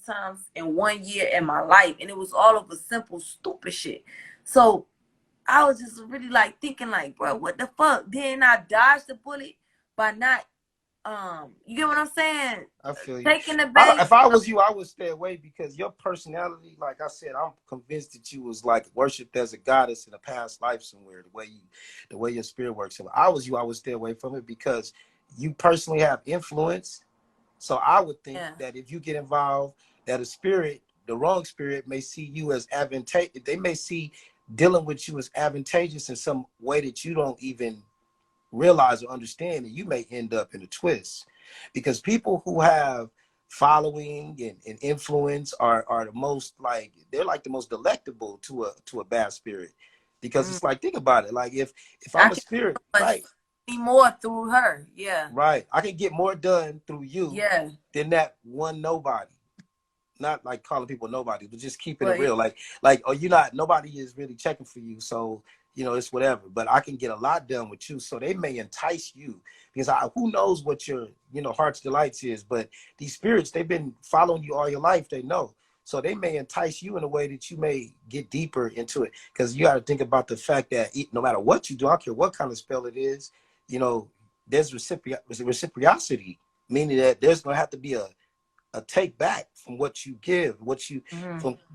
times in 1 year in my life, and it was all over simple, stupid shit. So I was just really like thinking, like, bro, what the fuck? Then I dodged the bullet by not, you get what I'm saying? I feel you. Taking the bait. If I was you, I would stay away because your personality, like I said, I'm convinced that you was like worshipped as a goddess in a past life somewhere. The way your spirit works. If I was you, I would stay away from it because you personally have influence. So I would think that if you get involved, that a spirit, the wrong spirit, may see you as advantageous. They may see dealing with you as advantageous in some way that you don't even realize or understand, and you may end up in a twist. Because people who have following and influence are the most, like, they're like the most delectable to a bad spirit. Because it's like, think about it, like if I'm a spirit, right, more through her, right, I can get more done through you than that one nobody. Not like calling people nobody, but just keeping it real. Like, oh, nobody is really checking for you, so it's whatever. But I can get a lot done with you, so they may entice you because who knows what your heart's delights is. But these spirits, they've been following you all your life. They know, so they may entice you in a way that you may get deeper into it. Because you got to think about the fact that no matter what you do, I don't care what kind of spell it is, there's reciprocity, meaning that there's gonna have to be a take back from what you give,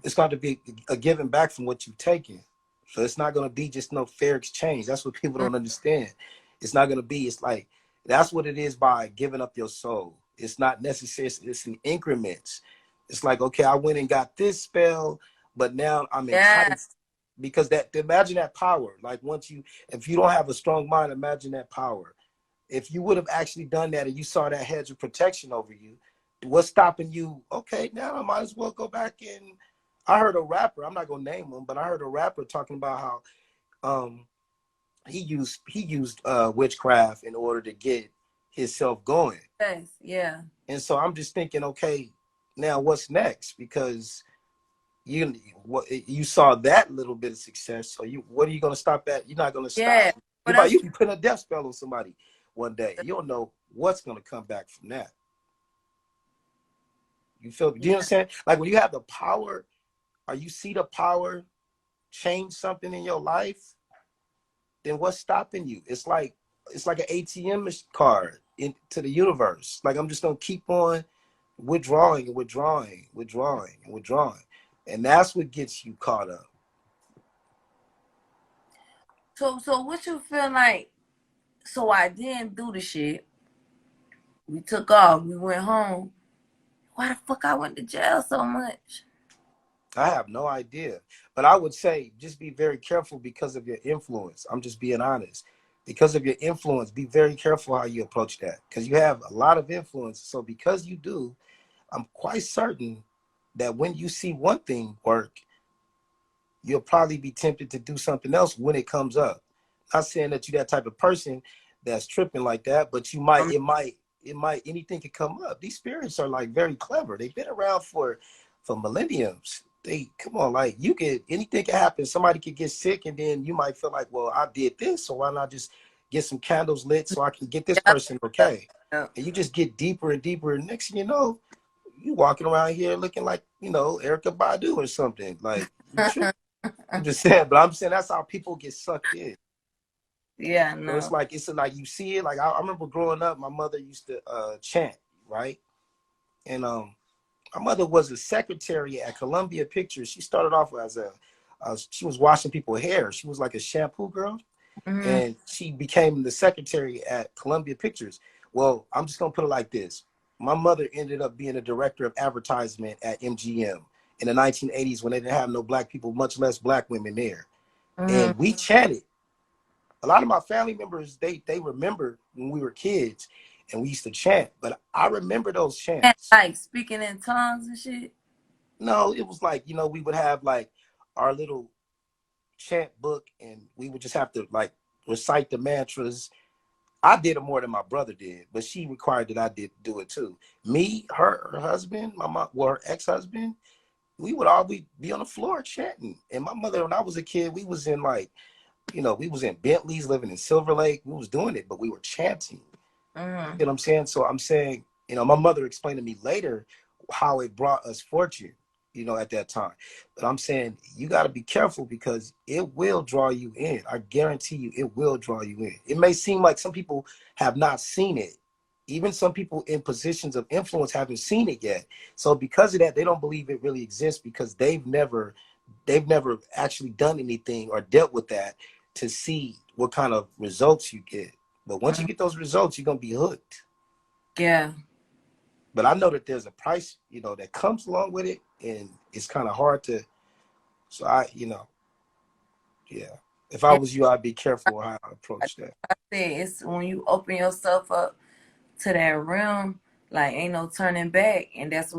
it's going to be a giving back from what you've taken. So it's not going to be just no fair exchange. That's what people don't understand. It's not going to be, it's like, that's what it is by giving up your soul. It's not necessary. It's in increments. It's like, okay, I went and got this spell, but now I'm enticed because imagine that power. Like if you don't have a strong mind, imagine that power. If you would have actually done that and you saw that hedge of protection over you, what's stopping you? Okay, now I might as well go back and I heard a rapper, I'm not gonna name him, but I heard a rapper talking about how he used witchcraft in order to get himself going. Yeah. And so I'm just thinking, okay, now what's next? Because you saw that little bit of success, so what are you gonna stop at? You're not gonna stop. You can put a death spell on somebody one day. You don't know what's gonna come back from that. You feel? Do you understand? Like when you have the power, or you see the power change something in your life, then what's stopping you? It's like an ATM card into the universe. Like I'm just gonna keep on withdrawing and withdrawing, withdrawing and withdrawing, and that's what gets you caught up. So what you feel like? So I didn't do the shit. We took off. We went home. Why the fuck I went to jail so much? I have no idea. But I would say just be very careful because of your influence. I'm just being honest. Because of your influence, be very careful how you approach that. Because you have a lot of influence. So because you do, I'm quite certain that when you see one thing work, you'll probably be tempted to do something else when it comes up. Not saying that you're that type of person that's tripping like that, but it might, anything could come up. These spirits are like very clever. They've been around for millenniums. Come on, like anything can happen. Somebody could get sick and then you might feel like, well, I did this, so why not just get some candles lit so I can get this person okay? And you just get deeper and deeper, and next thing you know, you walking around here looking like, Erykah Badu or something. Like, I'm just saying, but I'm saying that's how people get sucked in. Yeah, no. So it's like you see it. Like I remember growing up, my mother used to chant, right? And my mother was a secretary at Columbia Pictures. She started off as she was washing people's hair. She was like a shampoo girl, and she became the secretary at Columbia Pictures. Well, I'm just gonna put it like this: my mother ended up being a director of advertisement at MGM in the 1980s when they didn't have no black people, much less black women there, and we chanted. A lot of my family members, they remember when we were kids and we used to chant, but I remember those chants. Like speaking in tongues and shit? No, it was like, we would have like our little chant book and we would just have to like recite the mantras. I did it more than my brother did, but she required that I did do it too. Me, her husband, my mom, her ex-husband, we would all be on the floor chanting. And my mother, when I was a kid, we was in like, we was in Bentleys, living in Silver Lake. We was doing it, but we were chanting. You know what I'm saying? So I'm saying, my mother explained to me later how it brought us fortune, you know, at that time. But I'm saying you got to be careful because it will draw you in. I guarantee you it will draw you in. It may seem like some people have not seen it. Even some people in positions of influence haven't seen it yet. So because of that, they don't believe it really exists because they've never actually done anything or dealt with that to see what kind of results you get. But once you get those results, you're going to be hooked. Yeah. But I know that there's a price, you know, that comes along with it, and it's kind of hard to. So I, you know, yeah. If I was you, I'd be careful how I approach that. I said it's when you open yourself up to that realm, like ain't no turning back. And that's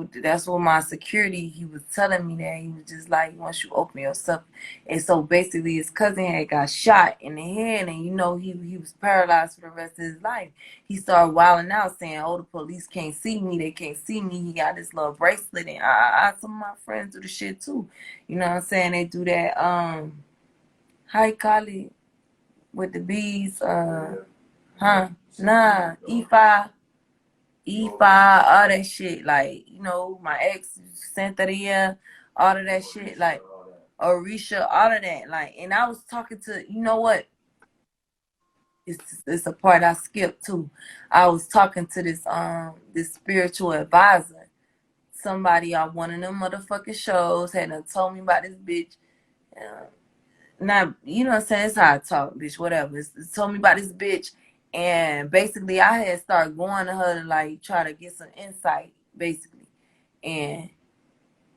what my security, he was telling me that. He was just like, once you open yourself. And so basically his cousin had got shot in the head, and you know he was paralyzed for the rest of his life. He started wilding out saying, oh, the police can't see me, they can't see me. He got this little bracelet, and some of my friends do the shit too. You know what I'm saying? They do that how you call it with the bees, E5, all that shit. Like, you know, my ex, Santeria, all of that shit. Like, Orisha, all of that. Like, and I was talking to, you know what? It's a part I skipped too. I was talking to this spiritual advisor. Somebody on one of them motherfucking shows had told me about this bitch. Now, you know what I'm saying? It's how I talk, bitch, whatever. It's told me about this bitch. And basically, I had started going to her to, like, try to get some insight, basically. And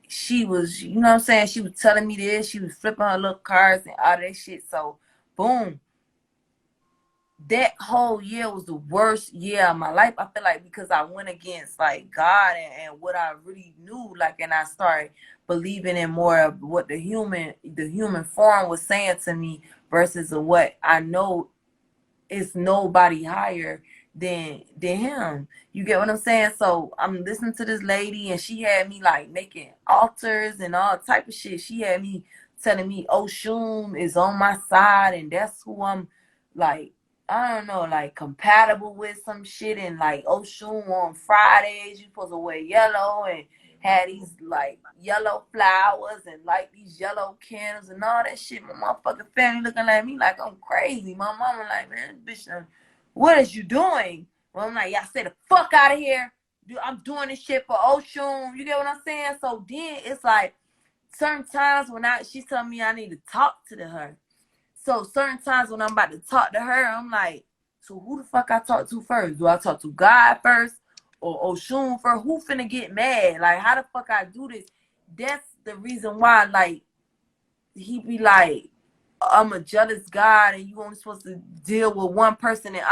she was, you know what I'm saying? She was telling me this. She was flipping her little cards and all that shit. So, boom. That whole year was the worst year of my life. I feel like because I went against, like, God and what I really knew, like, and I started believing in more of what the human form was saying to me versus what I know is nobody higher than him. You get what I'm saying? So I'm listening to this lady, and she had me like making altars and all type of shit. She had me telling me Oshun is on my side, and that's who I'm, like, I don't know, like compatible with some shit. And like Oshun on Fridays, you supposed to wear yellow and had these like yellow flowers and like these yellow candles and all that shit. My motherfucking family looking at me like I'm crazy. My mama like, man, bitch, what is you doing? Well, I'm like, y'all stay the fuck out of here. I'm doing this shit for Oshun. You get what I'm saying? So then it's like certain times when she's telling me I need to talk to her. So certain times when I'm about to talk to her, I'm like, so who the fuck I talk to first? Do I talk to God first or Oshun first? Who finna get mad? Like, how the fuck I do this? That's the reason why, like, he be like, I'm a jealous God and you only supposed to deal with one person. And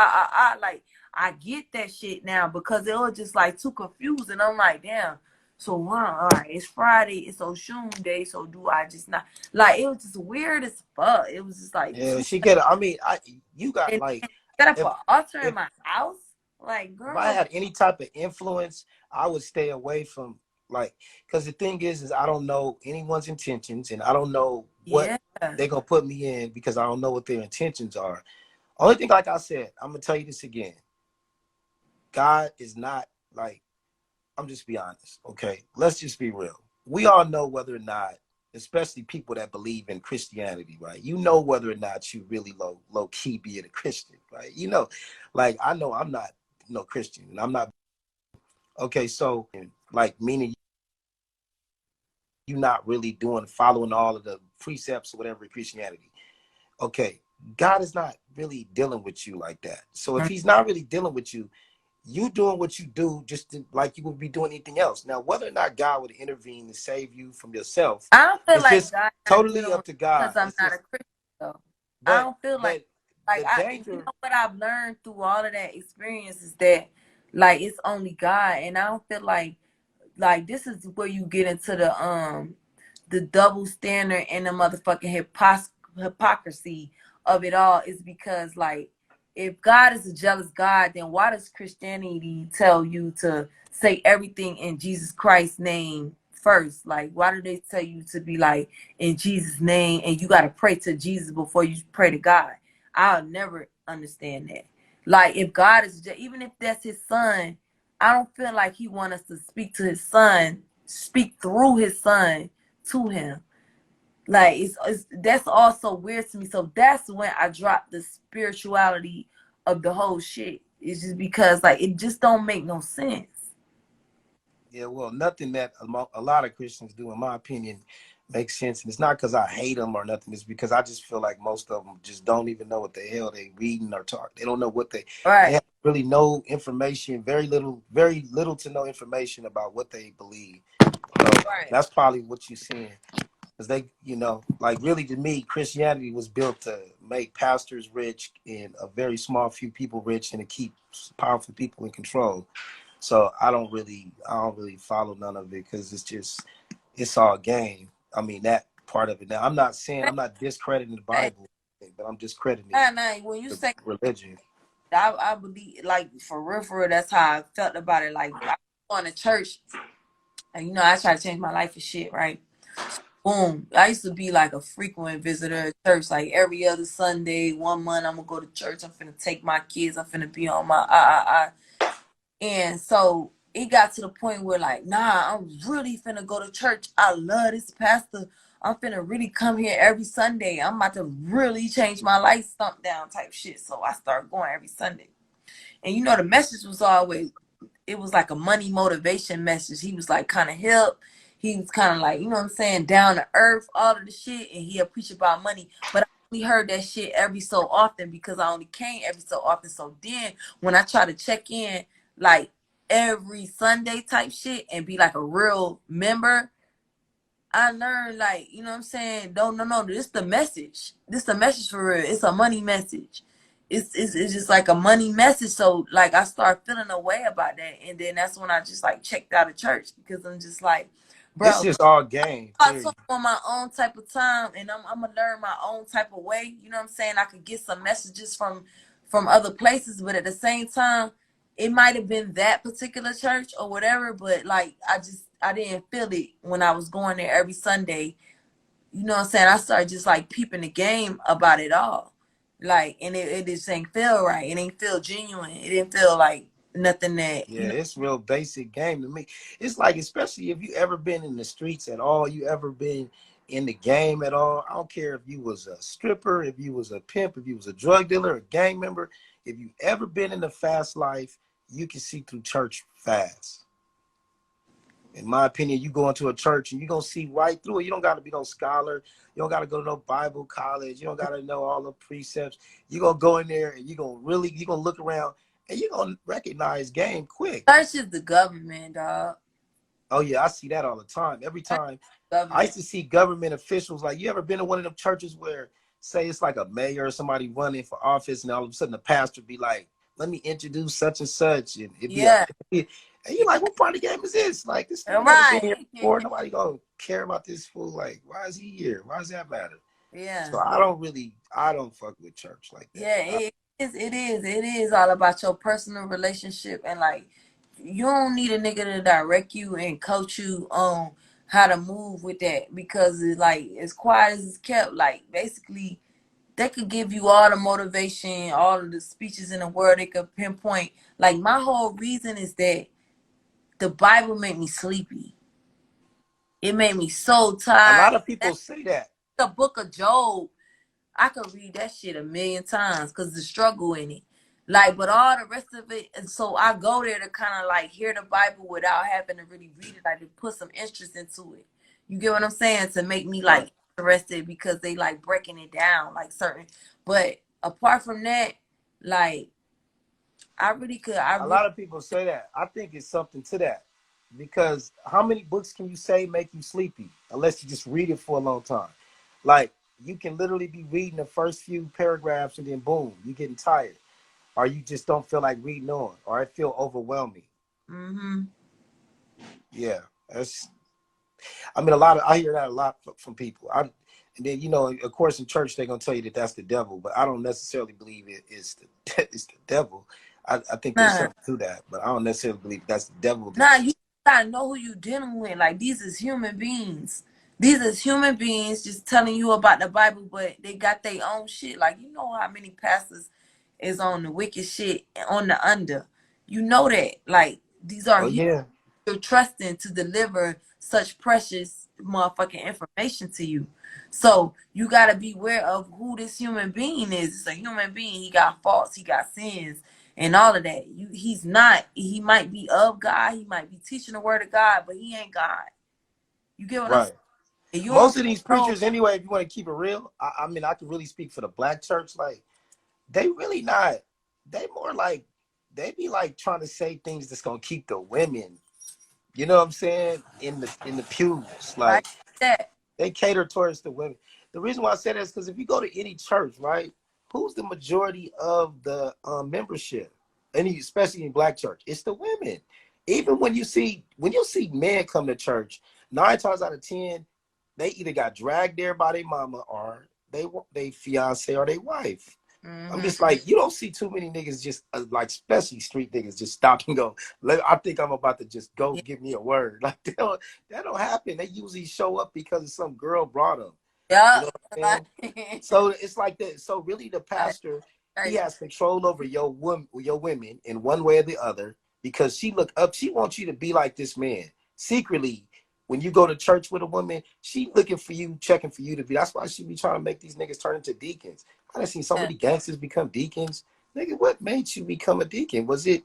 like, I get that shit now because it was just like too confusing. I'm like, damn. So, wow, all right, it's Friday, it's Oshun Day, so do I just not? Like, it was just weird as fuck. It was just like, yeah, she get. I mean, you got like, set up an altar in my house, like, girl. If I had any type of influence, I would stay away from, like, because the thing is I don't know anyone's intentions, and I don't know what they're gonna put me in because I don't know what their intentions are. Only thing, like I said, I'm gonna tell you this again. God is not like. I'm just be honest, okay? Let's just be real. We all know whether or not, especially people that believe in Christianity, right? You know whether or not you really low key being a Christian, right? You know, like I know I'm not no Christian, and I'm not. Okay, so like meaning you're not really following all of the precepts or whatever in Christianity. Okay, God is not really dealing with you like that. So if he's not really dealing with you, you doing what you do just like you would be doing anything else. Now, whether or not God would intervene to save you from yourself, I don't feel it's like just God totally up to God. because I'm not a Christian, though. I don't feel like danger. you know what I've learned through all of that experience is that, like, it's only God, and I don't feel like this is where you get into the double standard and the motherfucking hypocrisy of it all. Is because, like, if God is a jealous God, then why does Christianity tell you to say everything in Jesus Christ's name first? Like, why do they tell you to be like in Jesus' name and you got to pray to Jesus before you pray to God? I'll never understand that. Like, if God is even if that's his son, I don't feel like he wants us to speak to his son, speak through his son to him. Like it's that's also weird to me. So that's when I dropped the spirituality of the whole shit. It's just because like it just don't make no sense. Yeah, well, nothing that a lot of Christians do, in my opinion, makes sense. And it's not because I hate them or nothing. It's because I just feel like most of them just don't even know what the hell they reading or talk. They don't know what they have really no information, very little to no information about what they believe. So that's probably what you're seeing. Because they, you know, like really to me, Christianity was built to make pastors rich and a very small few people rich and to keep powerful people in control. So I don't really follow none of it because it's all game. I mean, that part of it. Now, I'm not discrediting the Bible, but I'm discrediting when you say religion. I believe, like, for real, that's how I felt about it. Like, I was going to church, and, you know, I try to change my life and shit, right? Boom. I used to be, like, a frequent visitor at church. Like, every other Sunday, 1 month, I'm going to go to church. I'm finna take my kids. I'm finna be on my And so it got to the point where, like, nah, I'm really finna go to church. I love this pastor. I'm finna really come here every Sunday. I'm about to really change my life, stump down type shit. So I started going every Sunday. And you know, the message was always, it was like a money motivation message. He was like kind of hip. He was kind of like, you know what I'm saying, down to earth, all of the shit. And he'll preach about money. But I only heard that shit every so often because I only came every so often. So then when I try to check in, like every Sunday type shit and be like a real member, I learned, like, you know what I'm saying? No, this the message. This the message for real. It's a money message. It's just like a money message. So like I start feeling a way about that. And then that's when I just like checked out of church because I'm just like, bro, it's just all game. I talk on my own type of time and I'm gonna learn my own type of way. You know what I'm saying? I could get some messages from other places, but at the same time, it might have been that particular church or whatever, but like I didn't feel it when I was going there every Sunday. You know what I'm saying? I started just like peeping the game about it all. Like, and it just ain't feel right. It ain't feel genuine. It didn't feel like nothing that, yeah, it's real basic game to me. It's like, especially if you ever been in the streets at all, you ever been in the game at all. I don't care if you was a stripper, if you was a pimp, if you was a drug dealer, a gang member. If you ever been in the fast life, you can see through church fast. In my opinion, you go into a church and you're going to see right through it. You don't got to be no scholar. You don't got to go to no Bible college. You don't got to know all the precepts. You're going to go in there and you're going to look around and you're going to recognize game quick. Church is the government, dog. Oh, yeah, I see that all the time. Every time. I used to see government officials. Like, you ever been to one of them churches where, say, it's like a mayor or somebody running for office and all of a sudden the pastor be like, let me introduce such and such. And it'd be and you're like, what part of the game is this? Like, this thing never been here before. Nobody gonna care about this fool. Like, why is he here? Why does that matter? Yeah. So I don't fuck with church like that. Yeah, it is all about your personal relationship, and like you don't need a nigga to direct you and coach you on how to move with that, because it's like as quiet as it's kept, like basically they could give you all the motivation, all of the speeches in the world, they could pinpoint. Like my whole reason is that the Bible made me sleepy. It made me so tired. A lot of people say that. The book of Job, I could read that shit 1,000,000 times because the struggle in it. Like, but all the rest of it, and so I go there to kind of like hear the Bible without having to really read it, like to put some interest into it. You get what I'm saying? To make me like interested because they like breaking it down, like certain. But apart from that, like I really could. A lot of people say that. I think it's something to that. Because how many books can you say make you sleepy unless you just read it for a long time? Like, you can literally be reading the first few paragraphs and then boom, you're getting tired. Or you just don't feel like reading on. Or it feel overwhelming. Mm-hmm. Yeah. I hear that a lot from people. And then, you know, of course, in church, they're going to tell you that that's the devil. But I don't necessarily believe it's the devil. I think there's something to that. But I don't necessarily believe that's the devil. You gotta know who you dealing with. Like, these is human beings. These is human beings just telling you about the Bible, but they got their own shit. Like, you know how many pastors is on the wicked shit on the under. You know that. Like, These are you're trusting to deliver such precious motherfucking information to you. So you gotta be aware of who this human being is. It's a human being. He got faults. He got sins. And all of that. He's not. He might be of God. He might be teaching the word of God, but he ain't God. You get what I'm saying? Most of these preachers, anyway, if you want to keep it real, I mean, I can really speak for the black church. Like, they really not. They more like, they be like trying to say things that's gonna keep the women, you know what I'm saying, in the pews. Like, they cater towards the women. The reason why I say that is because if you go to any church, right, who's the majority of the membership? Especially in black church, it's the women. Even when you see men come to church, 9 times out of 10, they either got dragged there by their mama or they fiance or their wife. I'm just like, you don't see too many niggas just like, especially street niggas, just stop and go, I think I'm about to just go give me a word. Like, that don't happen. They usually show up because some girl brought them. Yeah. You know what I'm saying? So it's like that. So really the pastor, he has control over your women in one way or the other, because she wants you to be like this man. Secretly, when you go to church with a woman, she looking for you, checking for you to be. That's why she be trying to make these niggas turn into deacons. I done seen so many gangsters become deacons. Nigga, what made you become a deacon? Was it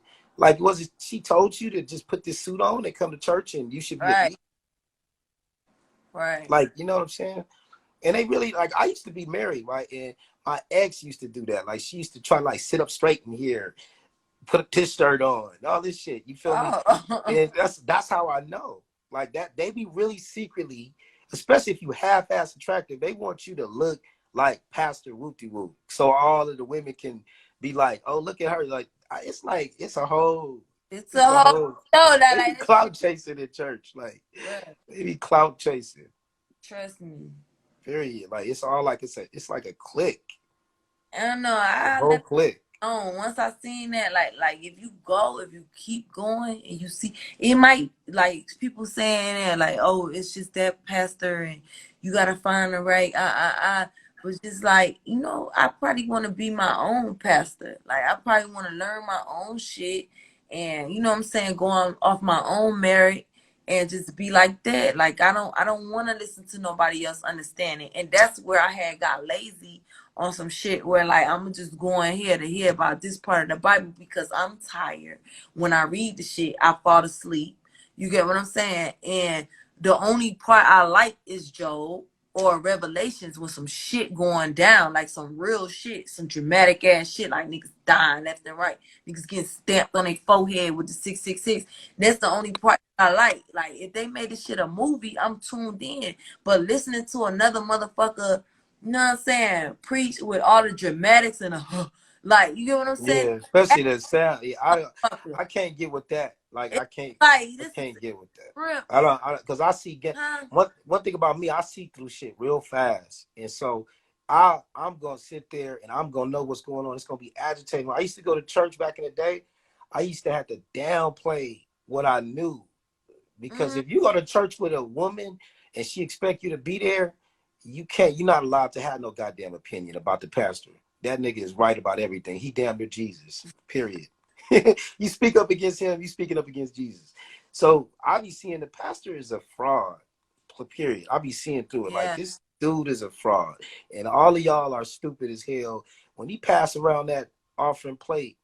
she told you to just put this suit on and come to church and you should be a deacon? Right. Like, you know what I'm saying? And they really, like, I used to be married, right? And my ex used to do that. Like, she used to try to, like, sit up straight in here, put a t-shirt on, all this shit. You feel me? And that's how I know. Like, that, they be really secretly, especially if you half-ass attractive, they want you to look like Pastor Whoop-de-Whoop. So all of the women can be like, oh, look at her. Like, it's a whole show that, they be clout chasing in church. Like, they be clout chasing. Trust me. Period. Like, it's all like, it's like a clique. I don't know. I whole clique. Once I seen that, like if you keep going and you see, it might, like people saying that, like, oh, it's just that pastor and you gotta find the right. I was just like, you know, I probably want to be my own pastor. Like, I probably want to learn my own shit, and you know what I'm saying, going off my own merit and just be like that. Like, I don't want to listen to nobody else understanding, and that's where I had got lazy on some shit where, like, I'm just going here to hear about this part of the Bible because I'm tired. When I read the shit, I fall asleep. You get what I'm saying? And the only part I like is Job or Revelations with some shit going down, like some real shit, some dramatic ass shit, like niggas dying left and right, niggas getting stamped on their forehead with the 666. That's the only part I like. Like, if they made this shit a movie, I'm tuned in. But listening to another motherfucker, you know what I'm saying, preach with all the dramatics and like, you get what I'm saying? Yeah, especially the sound. Yeah, I can't get with that. Like, I can't get with that. I don't, because I see one thing about me, I see through shit real fast, and so I'm gonna sit there and I'm gonna know what's going on. It's gonna be agitating. When I used to go to church back in the day, I used to have to downplay what I knew, because if you go to church with a woman and she expect you to be there, you're not allowed to have no goddamn opinion about the pastor. That nigga is right about everything. He damn near Jesus, period. You speak up against him, you speaking up against Jesus. So I be seeing the pastor is a fraud, period. I be seeing through it. Like, this dude is a fraud. And all of y'all are stupid as hell. When he pass around that offering plate,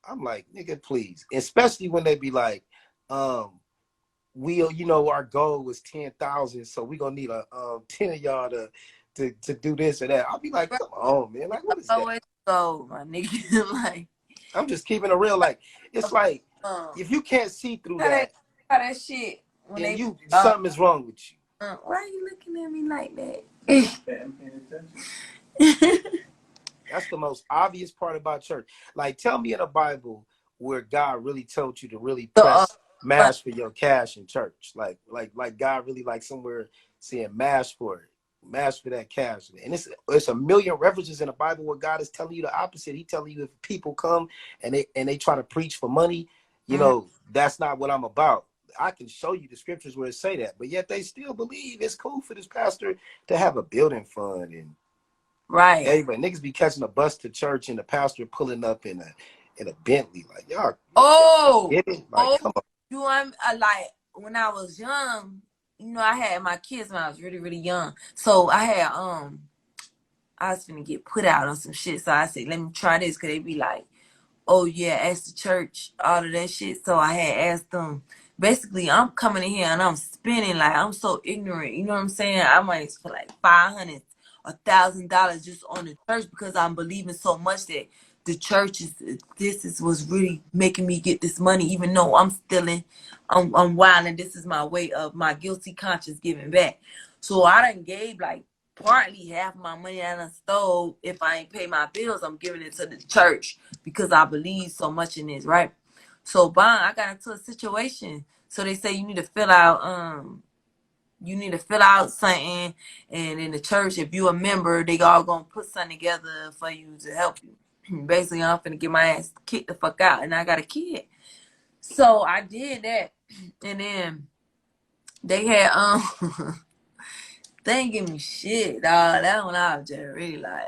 I'm like, nigga, please. Especially when they be like, you know, our goal was 10,000, so we gonna need a 10 of y'all to do this or that. I'll be like, come on, man. Like, what is that? Go, my nigga. Like, I'm just keeping it real. Like, it's like, if you can't see through that shit, when then something is wrong with you. Why are you looking at me like that? That's the most obvious part about church. Like, tell me in the Bible where God really told you to really press mash for your cash in church. Like God really, like, somewhere saying mash for it. Mash for that cash. And it's a million references in the Bible where God is telling you the opposite. He telling you, if people come and they try to preach for money, you know, that's not what I'm about. I can show you the scriptures where it say that, but yet they still believe it's cool for this pastor to have a building fund. And everybody, niggas be catching a bus to church and the pastor pulling up in in a Bentley. Like, y'all, get it? Like, come on. You I'm like when I was young, you know, I had my kids when I was really, really young. So I had I was gonna get put out on some shit. So I said, let me try this, cause they be like, oh yeah, ask the church, all of that shit. So I had asked them. Basically, I'm coming in here and I'm spending like I'm so ignorant. You know what I'm saying? I might spend like $500, $1,000 just on the church because I'm believing so much that the church was really making me get this money, even though I'm stealing, I'm wilding. This is my way of my guilty conscience giving back. So I done gave like partly half my money I done stole. If I ain't pay my bills, I'm giving it to the church because I believe so much in this, right? So Bond, I got into a situation. So they say you need to fill out something, and in the church, if you a member, they all gonna put something together for you to help you. Basically, I'm finna get my ass kicked the fuck out, and I got a kid. So I did that, and then they had they ain't give me shit, dog. That one I was just really like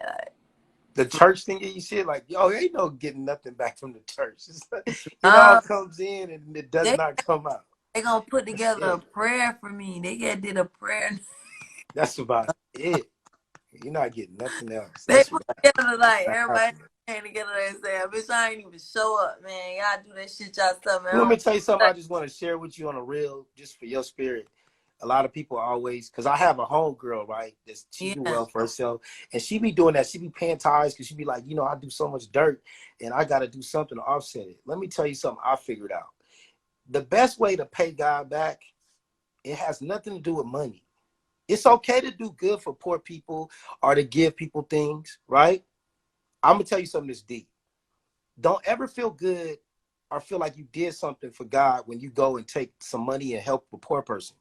the church thing you shit, like, yo, ain't no getting nothing back from the church. Like, it all comes in and it does not come out. They gonna put together a prayer for me. They did a prayer. That's about it. You're not getting nothing else. They put together like everybody came together and said, "Bitch, I ain't even show up, man. Y'all do that shit yourself, man." Let me tell you something. I just want to share with you on a real, just for your spirit. A lot of people always, because I have a homegirl, right? She do well for herself, and she be doing that. She be paying tithes because she be like, you know, I do so much dirt, and I got to do something to offset it. Let me tell you something I figured out. The best way to pay God back, it has nothing to do with money. It's okay to do good for poor people or to give people things, right? I'm gonna tell you something that's deep. Don't ever feel good or feel like you did something for God when you go and take some money and help a poor person.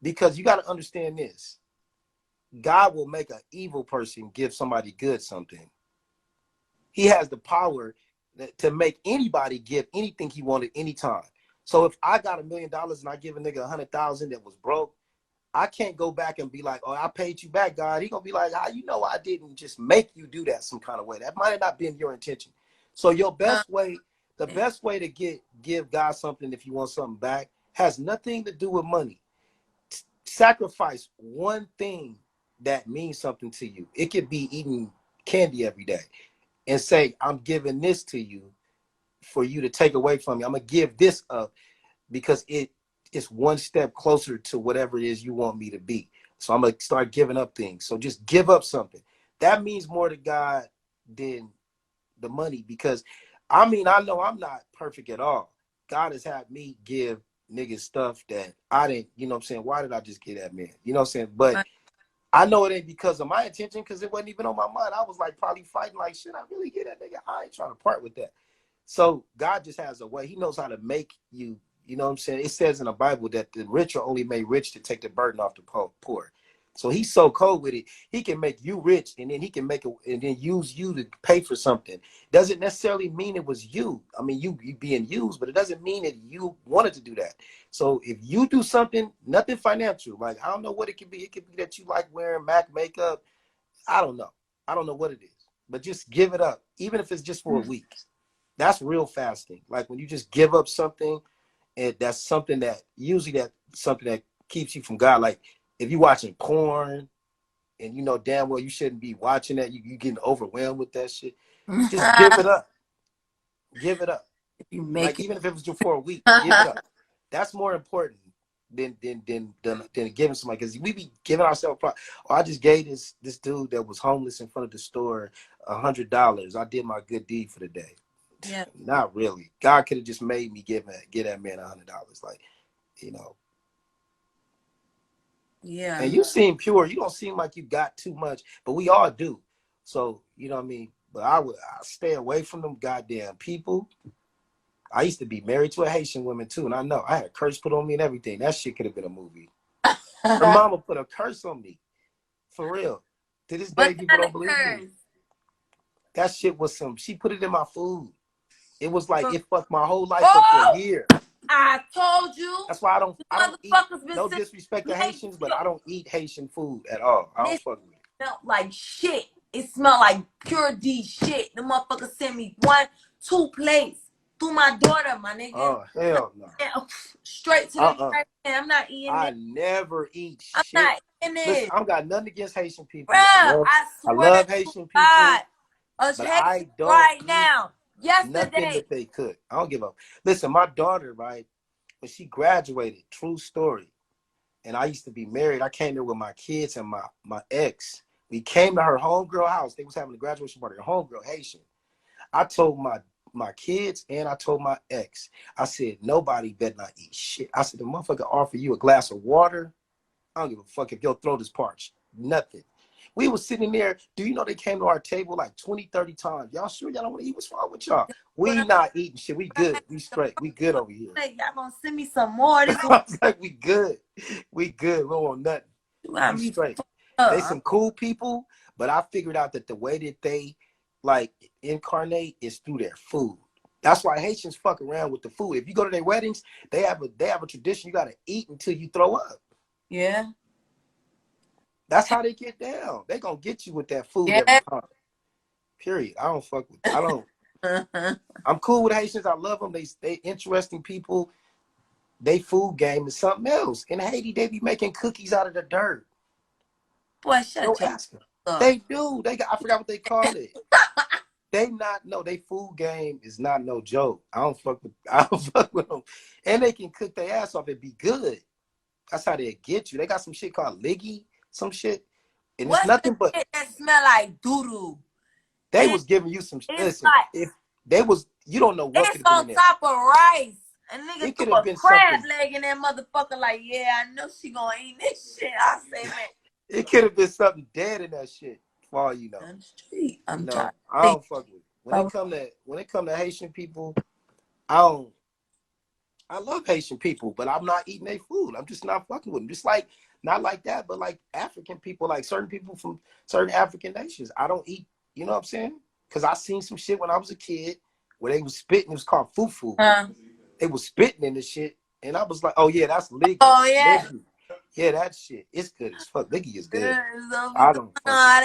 Because you got to understand this. God will make an evil person give somebody good something. He has the power to make anybody give anything he wanted anytime. So if I got $1 million and I give a nigga 100,000 that was broke, I can't go back and be like, oh, I paid you back, God. He gonna be like, you know, I didn't just make you do that some kind of way. That might have not been your intention. So your best way, the best way to give God something if you want something back has nothing to do with money. Sacrifice one thing that means something to you. It could be eating candy every day and say, I'm giving this to you for you to take away from me. I'm gonna give this up because it's one step closer to whatever it is you want me to be. So I'm gonna start giving up things. So just give up something. That means more to God than the money, because I mean, I know I'm not perfect at all. God has had me give niggas stuff that I didn't, you know what I'm saying? Why did I just get that man? You know what I'm saying? But I know it ain't because of my intention, because it wasn't even on my mind. I was like probably fighting like, should I really get that nigga? I ain't trying to part with that. So God just has a way. He knows how to make you, you know what I'm saying? It says in the Bible that the rich are only made rich to take the burden off the poor. So he's so cold with it. He can make you rich, and then he can make it and then use you to pay for something. Doesn't necessarily mean it was you. I mean, you being used, but it doesn't mean that you wanted to do that. So if you do something, nothing financial, like I don't know what it could be. It could be that you like wearing MAC makeup. I don't know. I don't know what it is, but just give it up, even if it's just for a week. That's real fasting. Like when you just give up something, and that's something that usually that's something that keeps you from God. Like if you're watching porn and you know damn well you shouldn't be watching that, you getting overwhelmed with that shit, just give it up. Give it up. If you make like it. even if it was just for a week, give it up. That's more important than giving somebody, because we be giving ourselves I just gave this dude that was homeless in front of the store $100. I did my good deed for the day. Yeah. Not really. God could have just made me give that man $100. Like, you know. Yeah. And you seem pure. You don't seem like you got too much, but we all do. So, you know what I mean? But I stay away from them goddamn people. I used to be married to a Haitian woman too, and I know I had a curse put on me and everything. That shit could have been a movie. Her mama put a curse on me. For real. To this day, people don't believe me. That shit was she put it in my food. It was like it fucked my whole life up for a year. I told you. That's why I don't eat. No disrespect to Haitians, but I don't eat Haitian food at all. I don't fuck with it. Smelled like shit. It smelled like pure D shit. The motherfucker sent me one 2 plates through my daughter, my nigga. Oh, hell no. Straight to the I'm not eating I it. never eat shit. I'm not eating it. Listen, I got nothing against Haitian people. Bruh, I love Haitian people. God, but I don't right now. Yesterday. Nothing that they cook. I don't give up. Listen, my daughter, right, when she graduated, true story, and I used to be married, I came there with my kids and my ex. We came to her homegirl house. They was having a graduation party. Her homegirl, Haitian. I told my kids and I told my ex, I said, nobody better not eat shit. I said, the motherfucker offer you a glass of water, I don't give a fuck if your throat is parched. Nothing. We was sitting there. Do you know they came to our table like 20, 30 times? Y'all sure y'all don't want to eat? What's wrong with y'all? We not eating shit. We good. We straight. We good over here. Y'all gonna send me some more? This I was like, we good. We good. We don't want nothing. We straight. They some cool people, but I figured out that the way that they like incarnate is through their food. That's why Haitians fuck around with the food. If you go to their weddings, they have a tradition. You gotta eat until you throw up. Yeah. That's how they get down. They gonna get you with that food every time. Period. I don't fuck with. I don't. I'm cool with Haitians. I love them. They interesting people. They food game is something else. In Haiti, they be making cookies out of the dirt. Boy, shut up. They do. I forgot what they call it. They food game is not no joke. I don't fuck with them. And they can cook their ass off and be good. That's how they get you. They got some shit called liggy. Some shit, and what's it's nothing but that smell like doo-doo. They was giving you some. Listen, like, if they was, you don't know what. It's on top of rice. And nigga threw a crab leg in that motherfucker. Like, yeah, I know she gonna eat this shit. I say, man, it could have been something dead in that shit. For all you know, I'm tired. I don't fuck with it. When it come to Haitian people, I love Haitian people, but I'm not eating their food. I'm just not fucking with them. Just like. Not like that, but like African people, like certain people from certain African nations. I don't eat, you know what I'm saying? Because I seen some shit when I was a kid where they was spitting. It was called fufu. They was spitting in the shit. And I was like, oh, yeah, that's legal. Oh, yeah. Liggy. Yeah, that shit. It's good as fuck. Liggy is good. I don't fuck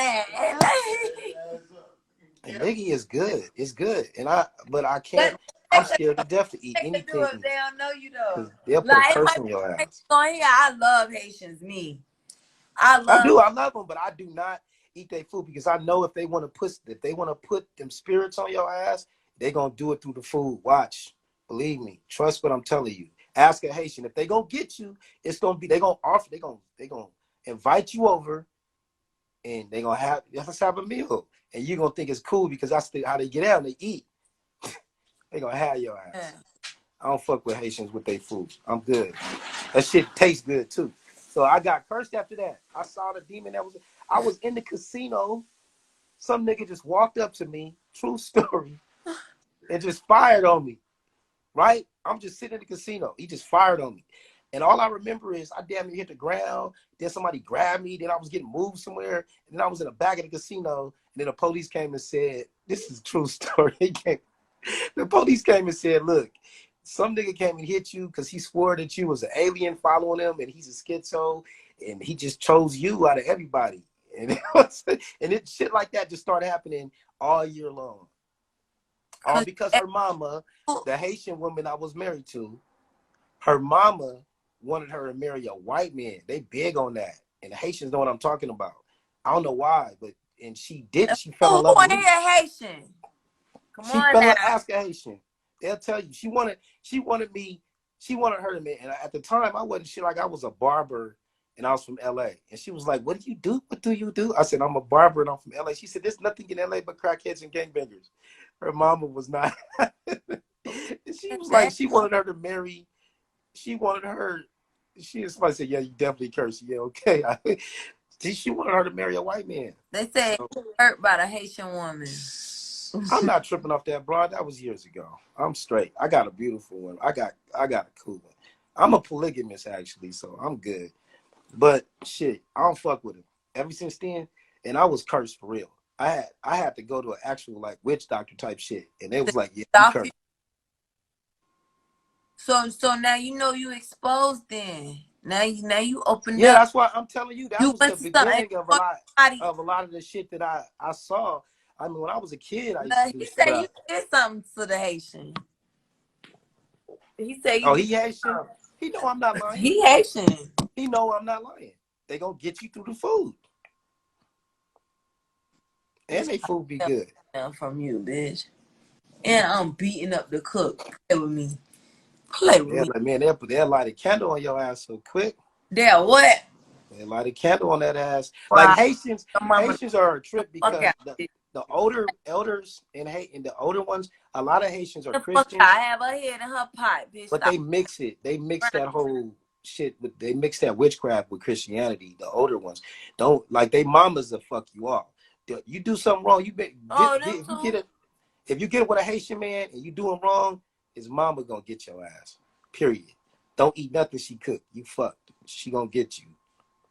and Liggy is good. It's good. But I can't. I'm scared to death to eat anything. They don't know you though. They'll put a curse in your ass. I love Haitians. I love them, but I do not eat their food because I know if they want to put them spirits on your ass, they're gonna do it through the food. Watch, believe me, trust what I'm telling you. Ask a Haitian if they gonna get you. It's gonna be they gonna invite you over, and they gonna let's have a meal, and you're gonna think it's cool because that's how they get out and they eat. They gonna have your ass. Yeah. I don't fuck with Haitians with their food. I'm good. That shit tastes good too. So I got cursed after that. I saw the demon I was in the casino. Some nigga just walked up to me, true story, and just fired on me. Right? I'm just sitting in the casino. He just fired on me. And all I remember is I damn near hit the ground. Then somebody grabbed me. Then I was getting moved somewhere. And then I was in the back of the casino. And then the police came and said, this is a true story. The police came and said, look, some nigga came and hit you because he swore that you was an alien following him and he's a schizo and he just chose you out of everybody. And shit like that just started happening all year long. All because her mama, the Haitian woman I was married to, her mama wanted her to marry a white man. They big on that. And the Haitians know what I'm talking about. I don't know why, and she did. She fell in love with me. Haitian. She fell in ask a Haitian. They'll tell you. She wanted her to marry. And at the time, I wasn't shit. Like I was a barber and I was from LA. And she was like, what do you do? What do you do? I said, I'm a barber and I'm from LA. She said, there's nothing in LA but crackheads and gangbangers. Her mama was not. She was like, she wanted her to marry. She wanted her. Somebody said, yeah, you definitely cursed. Yeah, okay. She wanted her to marry a white man. They say hurt by the Haitian woman. I'm not tripping off that, bro. That was years ago. I'm straight. I got a beautiful one. I got a cool one. I'm a polygamist actually, so I'm good. But shit, I don't fuck with him. Ever since then, and I was cursed for real. I had to go to an actual like witch doctor type shit, and they was like, yeah, you cursed. So now you know you exposed then. Now you opened up. Yeah, that's why I'm telling you that was the beginning of a lot of the shit that I saw. I mean, when I was a kid, I used to do he stuff. said you did something to the Haitian. He said, "Oh, he Haitian. He know I'm not lying. He Haitian. He know I'm not lying. They gonna get you through the food, and they food be good." From you, bitch. And I'm beating up the cook. Play with me. Play with me. Like, man, they'll light a candle on your ass so quick. They're what? They light a candle on that ass. Wow. Like Haitians are a trip because the older elders and the older ones, a lot of Haitians are Christians. I have her head in her pot, bitch. But they mix it. They mix that whole shit with. They mix that witchcraft with Christianity. The older ones don't like. They mamas will fuck you off. You do something wrong, if you get with a Haitian man and you do him wrong, his mama gonna get your ass. Period. Don't eat nothing she cooked. You fucked. She gonna get you.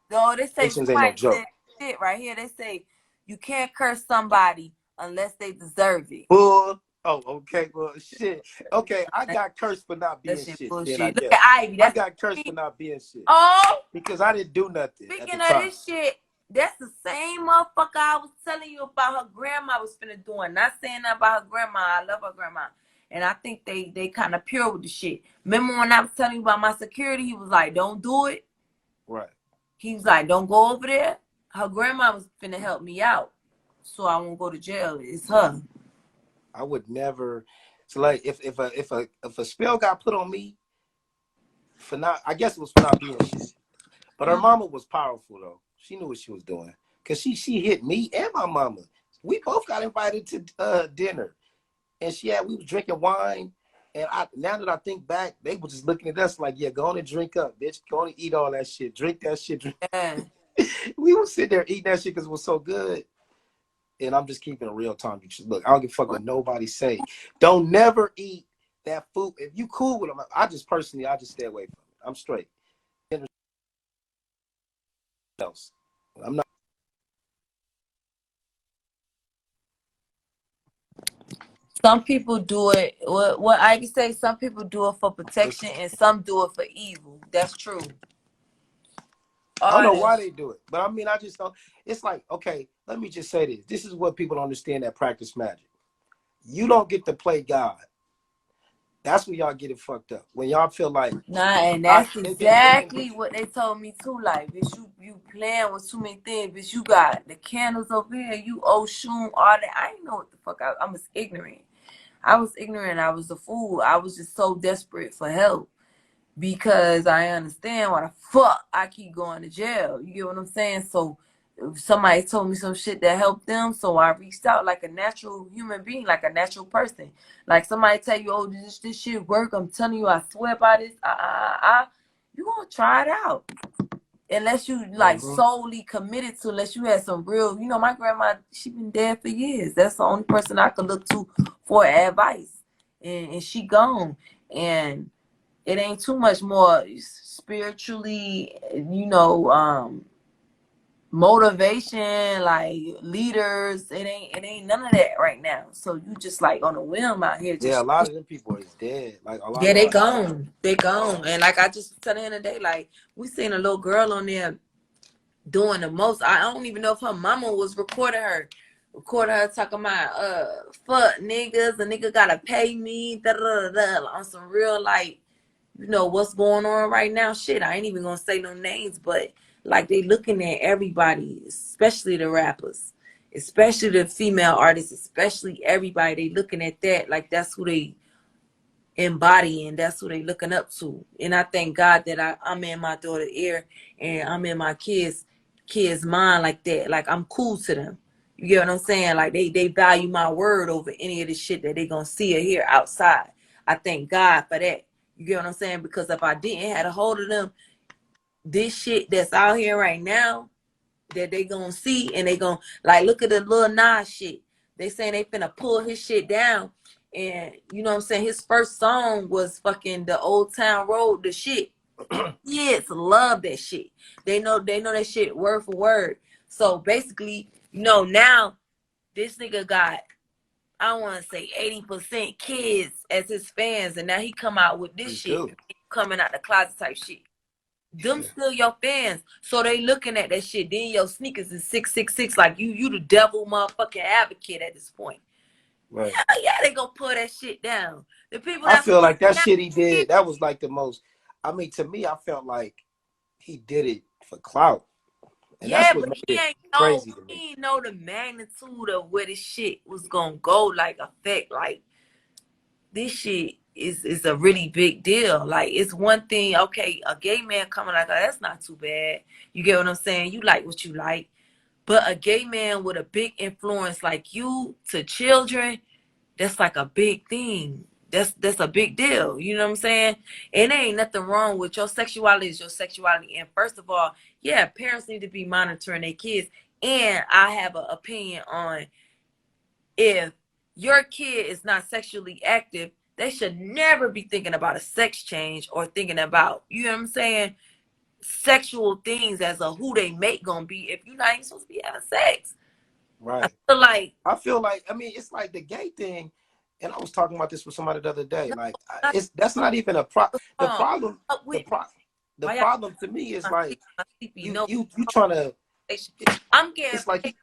No, they say Haitians ain't no joke. Shit right here. They say you can't curse somebody unless they deserve it. Bull. Oh, okay. Well, shit. Okay, I got cursed for not being shit. Then I guess. I got cursed for not being shit. Oh, because I didn't do nothing. Speaking of this shit, that's the same motherfucker I was telling you about her grandma was finna doing. Not saying that about her grandma. I love her grandma. And I think they kind of pure with the shit. Remember when I was telling you about my security, he was like, don't do it. Right. He was like, don't go over there. Her grandma was finna help me out, so I won't go to jail. It's her. I would never. So like, if a spell got put on me for not, I guess it was for not being shit. But her mama was powerful though. She knew what she was doing because she hit me and my mama. We both got invited to dinner, and we was drinking wine. And now that I think back, they were just looking at us like, yeah, go on and drink up, bitch. Go on and eat all that shit. Drink that shit. Drink. We would sit there eating that shit because it was so good. And I'm just keeping it real, Tom. Look, I don't give a fuck what nobody say. Don't never eat that food. If you cool with them, I just stay away from it. I'm straight. Else. I'm not. Some people do it. What I can say, some people do it for protection and some do it for evil. That's true. I don't know why they do it, but I mean, I just don't. It's like, okay, let me just say this. This is what people don't understand that practice magic. You don't get to play God. That's when y'all get it fucked up. When y'all feel like, and that's exactly what they told me too. Like, bitch, you playing with too many things. Bitch, you got the candles over here. You Oshun, all that. I didn't know what the fuck. I was ignorant. I was a fool. I was just so desperate for help because I understand why the fuck I keep going to jail. You get what I'm saying? So somebody told me some shit that helped them, so I reached out like a natural human being, like a natural person. Like somebody tell you, oh, this shit work. I'm telling you, I swear by this. You gonna try it out. Unless you like solely committed to, unless you had some real, my grandma, she been dead for years. That's the only person I could look to for advice. And she gone. And it ain't too much more spiritually, motivation, like leaders. It ain't none of that right now. So you just like on a whim out here. Yeah, a lot of them people is dead. Like a lot. Yeah, they gone. They gone. And like I just telling him today, like we seen a little girl on there doing the most. I don't even know if her mama was recording her talking about fuck niggas, the nigga gotta pay me, on some real like, what's going on right now. Shit, I ain't even gonna say no names, but like they looking at everybody, especially the rappers, especially the female artists, especially everybody. They looking at that like that's who they embodying, that's who they looking up to. And I thank God that I'm in my daughter's ear and I'm in my kids mind like that. Like I'm cool to them. You get what I'm saying? Like they value my word over any of the shit that they gonna see or hear outside. I thank God for that. You get what I'm saying? Because if I didn't have a hold of them, this shit that's out here right now that they gonna see, and they gonna like look at the Lil Nas shit. They saying they finna pull his shit down. And you know what I'm saying? His first song was fucking the Old Town Road, the shit. Yes, love that shit. They know that shit word for word. So basically, now this nigga got, I want to say 80% kids as his fans, and now he come out with this shit, coming out the closet type shit. them still your fans. So they looking at that shit. Then your sneakers is 666. Like you the devil motherfucking advocate at this point. Right. Yeah, they gonna pull that shit down. The people I feel like that shit he did, that was like the most, I mean, to me, I felt like he did it for clout. And yeah, that's what but made he it ain't crazy to me. He ain't know the magnitude of where this shit was gonna go, like affect. Like this shit is a really big deal. Like it's one thing, okay, a gay man coming like, oh, that's not too bad. You get what I'm saying? You like what you like. But a gay man with a big influence like you to children, that's like a big thing. That's a big deal. You know what I'm saying? And there ain't nothing wrong with your sexuality is your sexuality. And first of all, yeah, parents need to be monitoring their kids. And I have an opinion on if your kid is not sexually active, they should never be thinking about a sex change or thinking about, you know what I'm saying, sexual things as a who they mate gonna be if you're not even supposed to be having sex. Right. I feel like, I mean, it's like the gay thing, and I was talking about this with somebody the other day. Like, that's not even a problem. The problem to me is like you trying to. I'm getting. It's like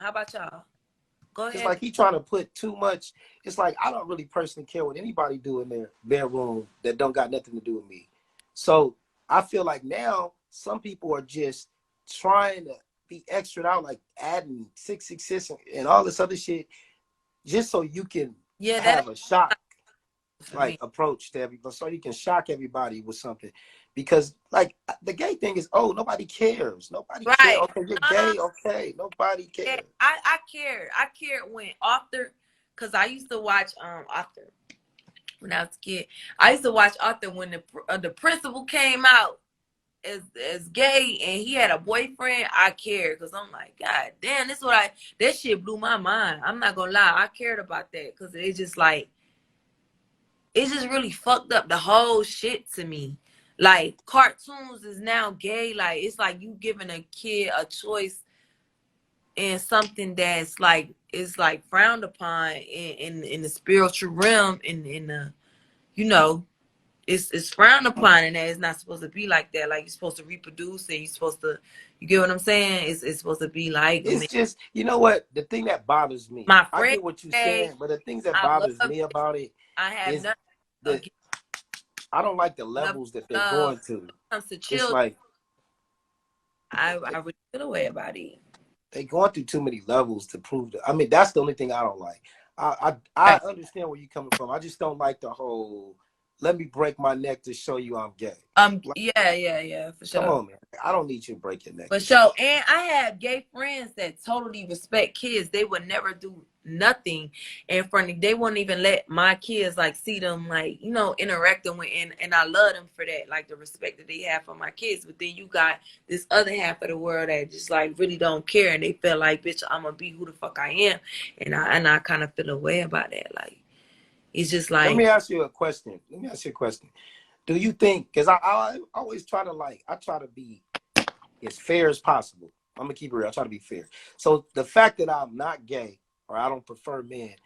how about y'all? Go ahead. It's like he trying to put too much. It's like I don't really personally care what anybody do in their bedroom that don't got nothing to do with me. So I feel like now some people are just trying to be extra out, like adding 666 and all this other shit, just so you can have a shock approach to everybody, so you can shock everybody with something. Because like the gay thing is, oh, nobody cares. Nobody cares. Okay, you're gay. Okay, nobody cares. I cared. I cared when Arthur, because I used to watch Arthur when I was a kid. I used to watch Arthur when the principal came out as gay and he had a boyfriend. I cared because I'm like, God damn, that shit blew my mind. I'm not gonna lie, I cared about that because it's just like, it just really fucked up the whole shit to me. Like cartoons is now gay. Like it's like you giving a kid a choice in something that's like is like frowned upon in the spiritual realm, in the, you know, it's frowned upon, and that it's not supposed to be like that. Like you're supposed to reproduce and you're supposed to, you get what I'm saying? It's supposed to be like, it's just, you know what, the thing that bothers me, I get what you're saying, but the things that bothers me about it, I have nothing. I don't like the levels that they're going to. It's like I really feel away about it. They going through too many levels to prove that. I mean, that's the only thing I don't like. I understand where you're coming from. I just don't like the whole, let me break my neck to show you I'm gay. Like, yeah, for sure. Come on, man. I don't need you to break your neck. For sure. And I have gay friends that totally respect kids. They would never do nothing in front of, they wouldn't even let my kids like see them, like, you know, interacting with, and I love them for that, like the respect that they have for my kids. But then you got this other half of the world that just like really don't care, and they feel like, bitch, I'm gonna be who the fuck I am, and I kind of feel a way about that. Like it's just like, let me ask you a question. Do you think, because I always try to I try to be as fair as possible. I'm gonna keep it real. I try to be fair. So the fact that I'm not gay or I don't prefer men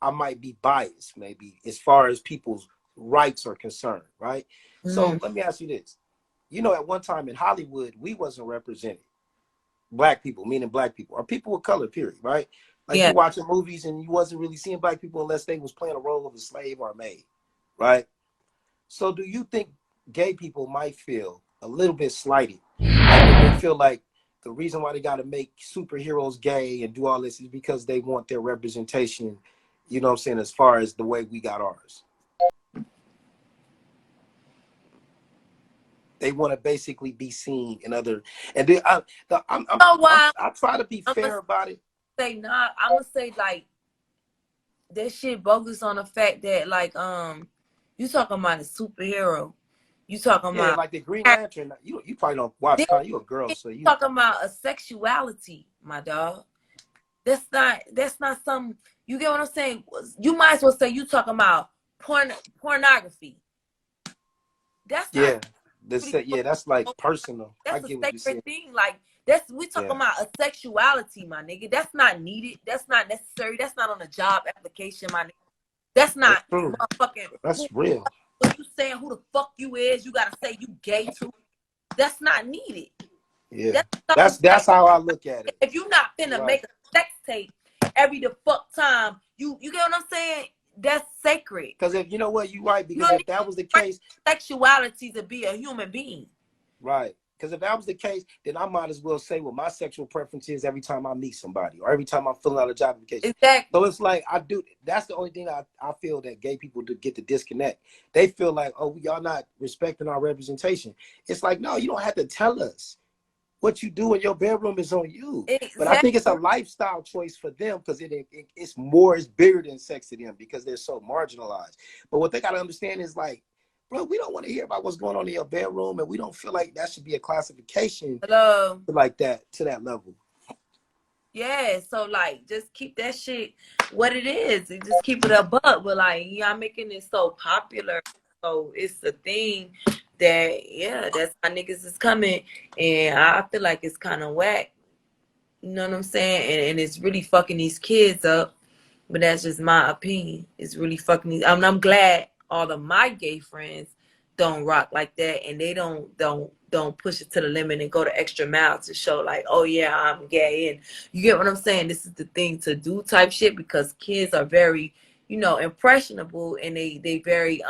I might be biased maybe as far as people's rights are concerned, right? Mm-hmm. So let me ask you this. You know, at one time in Hollywood, we wasn't represented. Black people, meaning black people, or people of color, period, right? Like you're watching movies and you wasn't really seeing black people unless they was playing a role of a slave or a maid, right? So do you think gay people might feel a little bit slighted? Like they feel like the reason why they got to make superheroes gay and do all this is because they want their representation, you know what I'm saying, as far as the way we got ours. They want to basically be seen in other, and then I try to be fair about it. I'm gonna say like that shit bogus on the fact that like you talking about a superhero. You talking about like the Green Lantern. You probably don't watch. You a girl, so you talking about a sexuality, my dog. That's not some. You get what I'm saying? You might as well say you talking about pornography. That's not, that's like personal. That's a sacred thing. Like we talking about a sexuality, my nigga. That's not needed. That's not necessary. That's not on a job application, my nigga. That's not motherfucking. That's real. When you saying who the fuck you is. You gotta say you gay too. That's not needed. Yeah, that's how I look at it. If you're not finna make a sex tape every the fuck time, you get what I'm saying? That's sacred. Because if you know what, you're right. Because if that was the case, sexuality to be a human being. Right. Because if that was the case, then I might as well say what my sexual preference is every time I meet somebody or every time I'm filling out a job application. Exactly. So it's like that's the only thing I feel that gay people get the disconnect. They feel like, oh, y'all not respecting our representation. It's like, no, you don't have to tell us. What you do in your bedroom is on you. Exactly. But I think it's a lifestyle choice for them because it's bigger than sex to them because they're so marginalized. But what they got to understand is like, bro, we don't want to hear about what's going on in your bedroom, and we don't feel like that should be a classification like that to that level. Yeah, so like just keep that shit what it is. And just keep it a buck. But like y'all making it so popular. So it's the thing that that's how niggas is coming. And I feel like it's kind of whack. You know what I'm saying? And it's really fucking these kids up. But that's just my opinion. It's really fucking these. I'm glad all of my gay friends don't rock like that, and they don't push it to the limit and go the extra mile to show like, oh yeah, I'm gay. And you get what I'm saying? This is the thing to do type shit because kids are very, impressionable, and they very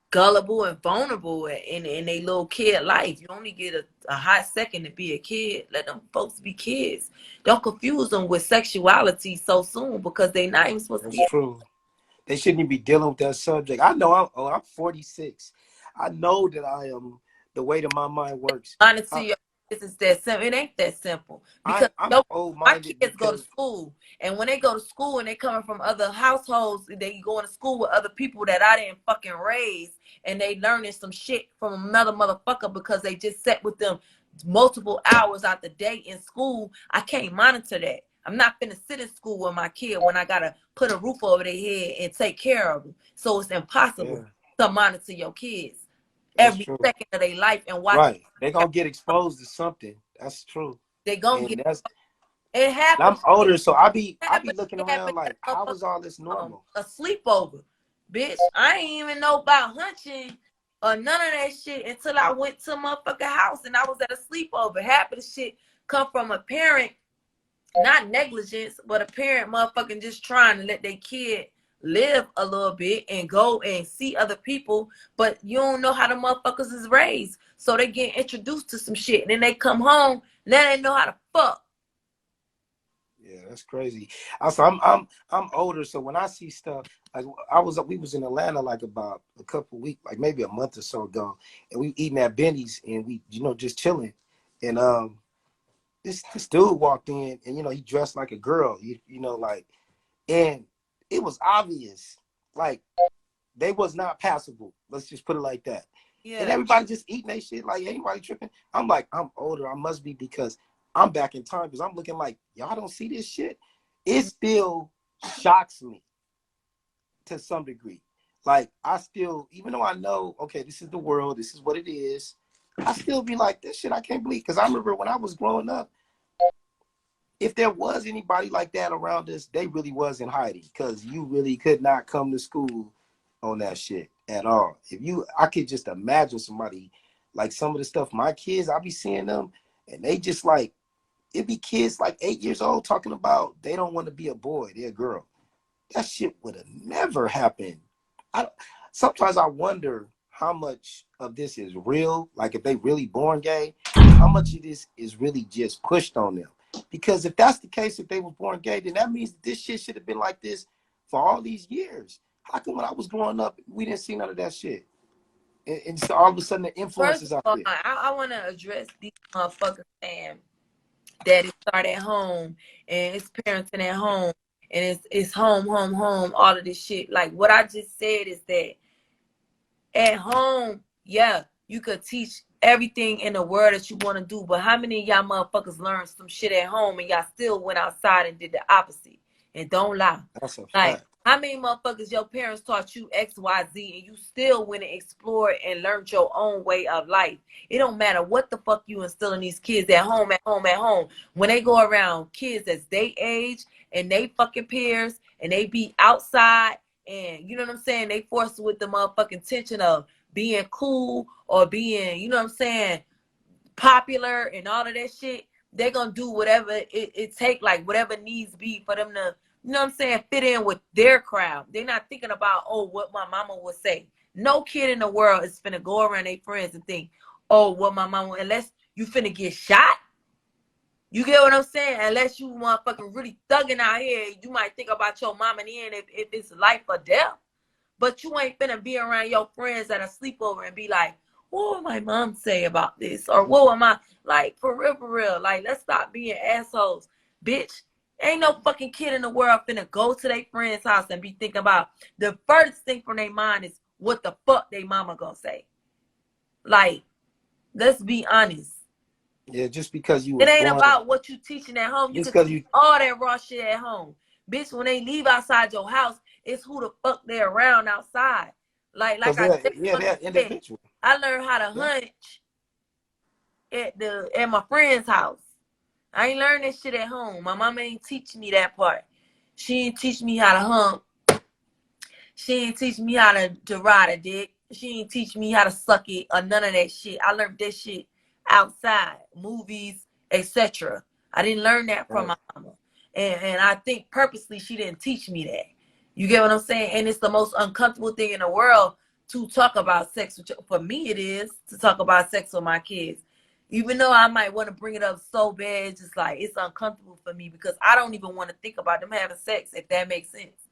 gullible and vulnerable in a little kid life. You only get a hot second to be a kid. Let them folks be kids. Don't confuse them with sexuality so soon because they not even supposed to be. That's true. They shouldn't even be dealing with that subject. I know I'm 46. I know that I am the way that my mind works. Honestly, it's that simple. It ain't that simple because my kids go to school, and when they go to school and they coming from other households, they going to school with other people that I didn't fucking raise, and they learning some shit from another motherfucker because they just sat with them multiple hours out the day in school. I can't monitor that. I'm not finna sit in school with my kid when I gotta put a roof over their head and take care of them. So it's impossible to monitor your kids every second of their life and watch. Right, they gonna get exposed to something. That's true. They gonna get. It happens. I'm older, so I be looking around like, how was all this normal? A sleepover, bitch. I ain't even know about hunching or none of that shit until I went to a motherfucking house and I was at a sleepover. Half of the shit come from a parent. Not negligence, but a parent motherfucking just trying to let their kid live a little bit and go and see other people, but you don't know how the motherfuckers is raised. So they get introduced to some shit and then they come home, now they know how to fuck. Yeah, that's crazy. Also, I'm older, so when I see stuff, like we was in Atlanta like about a couple weeks, like maybe a month or so ago, and we eating at Benny's and we, just chilling. And this dude walked in and he dressed like a girl, and it was obvious, like they was not passable. Let's just put it like that. Yeah. And everybody just eating that shit, like anybody tripping. I'm like, I'm older. I must be because I'm back in time because I'm looking like y'all don't see this shit. It still shocks me to some degree. Like I still, even though I know, okay, this is the world, this is what it is, I still be like, this shit I can't believe. Because I remember when I was growing up, if there was anybody like that around us, they really was in hiding because you really could not come to school on that shit at all. I could just imagine somebody like some of the stuff my kids, I be seeing them and they just like, it be kids like 8 years old talking about they don't want to be a boy, they're a girl. That shit would have never happened. Sometimes I wonder how much of this is real, like if they really born gay, how much of this is really just pushed on them. Because if that's the case, if they was born gay, then that means this shit should have been like this for all these years. How come when I was growing up, we didn't see none of that shit? And so all of a sudden the influences out there. I want to address these motherfuckers saying that it start at home and it's parenting at home and it's home, all of this shit. Like what I just said is that at home, yeah, you could teach everything in the world that you want to do, but how many of y'all motherfuckers learned some shit at home and y'all still went outside and did the opposite? And don't lie. That's a fact. Like, how many motherfuckers your parents taught you X, Y, Z, and you still went and explored and learned your own way of life? It don't matter what the fuck you instilling these kids at home. When they go around kids as they age and they fucking peers and they be outside and you know what I'm saying, they forced with the motherfucking tension of being cool or being, you know what I'm saying, popular and all of that shit, they're gonna do whatever it take, like whatever needs be for them to, you know what I'm saying, fit in with their crowd. They're not thinking about, oh, what my mama would say. No kid in the world is finna go around their friends and think, oh, what my mama, unless you finna get shot. You get what I'm saying? Unless you motherfucking really thugging out here, you might think about your mama then if it's life or death. But you ain't finna be around your friends at a sleepover and be like, what would my mom say about this? Or what would my, like, for real, like, let's stop being assholes. Bitch, ain't no fucking kid in the world finna go to their friend's house and be thinking about, the first thing from their mind is what the fuck they mama gonna say. Like, let's be honest. Yeah, just because you was it ain't born, about what you teaching at home. You can teach all that raw shit at home. Bitch, when they leave outside your house, it's who the fuck they're around outside. Like I said, they're individual. I learned how to hunch at my friend's house. I ain't learned that shit at home. My mama ain't teach me that part. She ain't teach me how to hump. She ain't teach me how to ride a dick. She ain't teach me how to suck it or none of that shit. I learned that shit outside, movies, etc. I didn't learn that from my mama. And I think purposely she didn't teach me that. You get what I'm saying? And it's the most uncomfortable thing in the world to talk about sex with you. For me, it is to talk about sex with my kids. Even though I might want to bring it up so bad, it's just like, it's uncomfortable for me because I don't even want to think about them having sex, if that makes sense.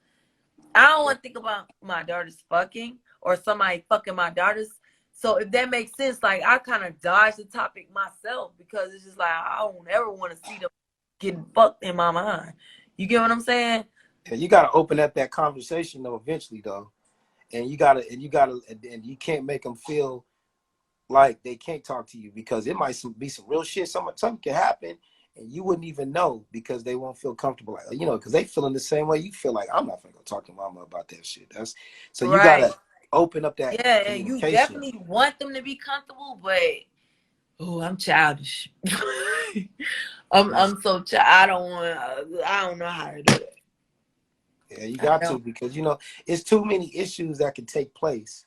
I don't want to think about my daughters fucking or somebody fucking my daughters. So if that makes sense, like, I kind of dodge the topic myself because it's just like, I don't ever want to see them getting fucked in my mind. You get what I'm saying? Yeah, you got to open up that conversation though eventually though. And you can't make them feel like they can't talk to you because it might be some real shit. Something can happen and you wouldn't even know because they won't feel comfortable. Like, you know, because they feeling the same way you feel. Like, I'm not gonna go talk to mama about that shit. So you gotta open up that communication. And you definitely want them to be comfortable, but I'm childish. I'm so I don't know how to do it. Yeah, you got to, because you know it's too many issues that can take place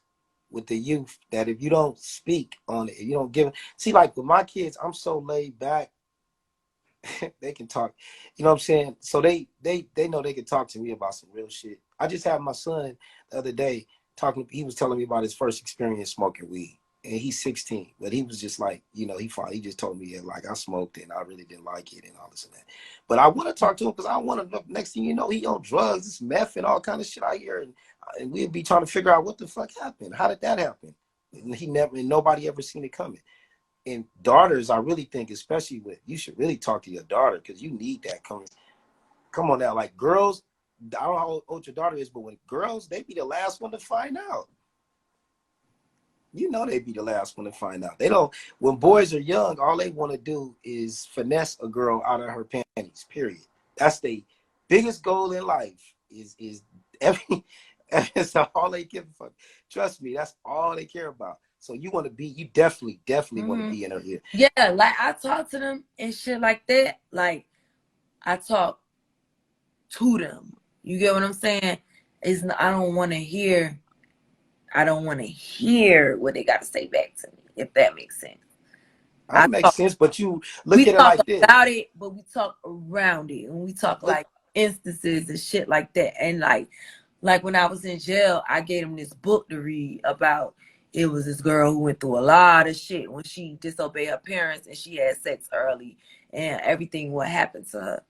with the youth that if you don't speak on it, if you don't give it. See, like with my kids, I'm so laid back. They can talk, you know what I'm saying? So they know they can talk to me about some real shit. I just had my son the other day talking. He was telling me about his first experience smoking weed, and he's 16. But he was just like, you know, he just told me, yeah, like, I smoked it and I really didn't like it and all this and that. But I want to talk to him because I want to. Next thing you know, he on drugs, this meth and all kind of shit out here, and we'd be trying to figure out what the fuck happened. How did that happen? And nobody ever seen it coming. And daughters, I really think, especially you should really talk to your daughter because you need that coming. Come on now, like girls, I don't know how old your daughter is, but when girls, they be the last one to find out. You know they be the last one to find out. They don't. When boys are young, all they want to do is finesse a girl out of her panties. Period. That's the biggest goal in life. Is that's all they give a fuck. Trust me, that's all they care about. So you definitely want to be in her ear. Yeah, like I talk to them and shit like that. Like I talk to them. You get what I'm saying? I don't want to hear what they got to say back to me, if that makes sense. That makes sense, but you look at it like this. We talk about it, but we talk around it. And we talk like instances and shit like that. And like when I was in jail, I gave them this book to read about. It was this girl who went through a lot of shit when she disobeyed her parents and she had sex early and everything what happened to her.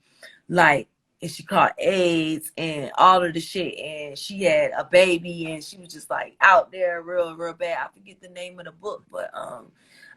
Like, and she caught AIDS and all of the shit, and she had a baby and she was just like out there real bad. I forget the name of the book, but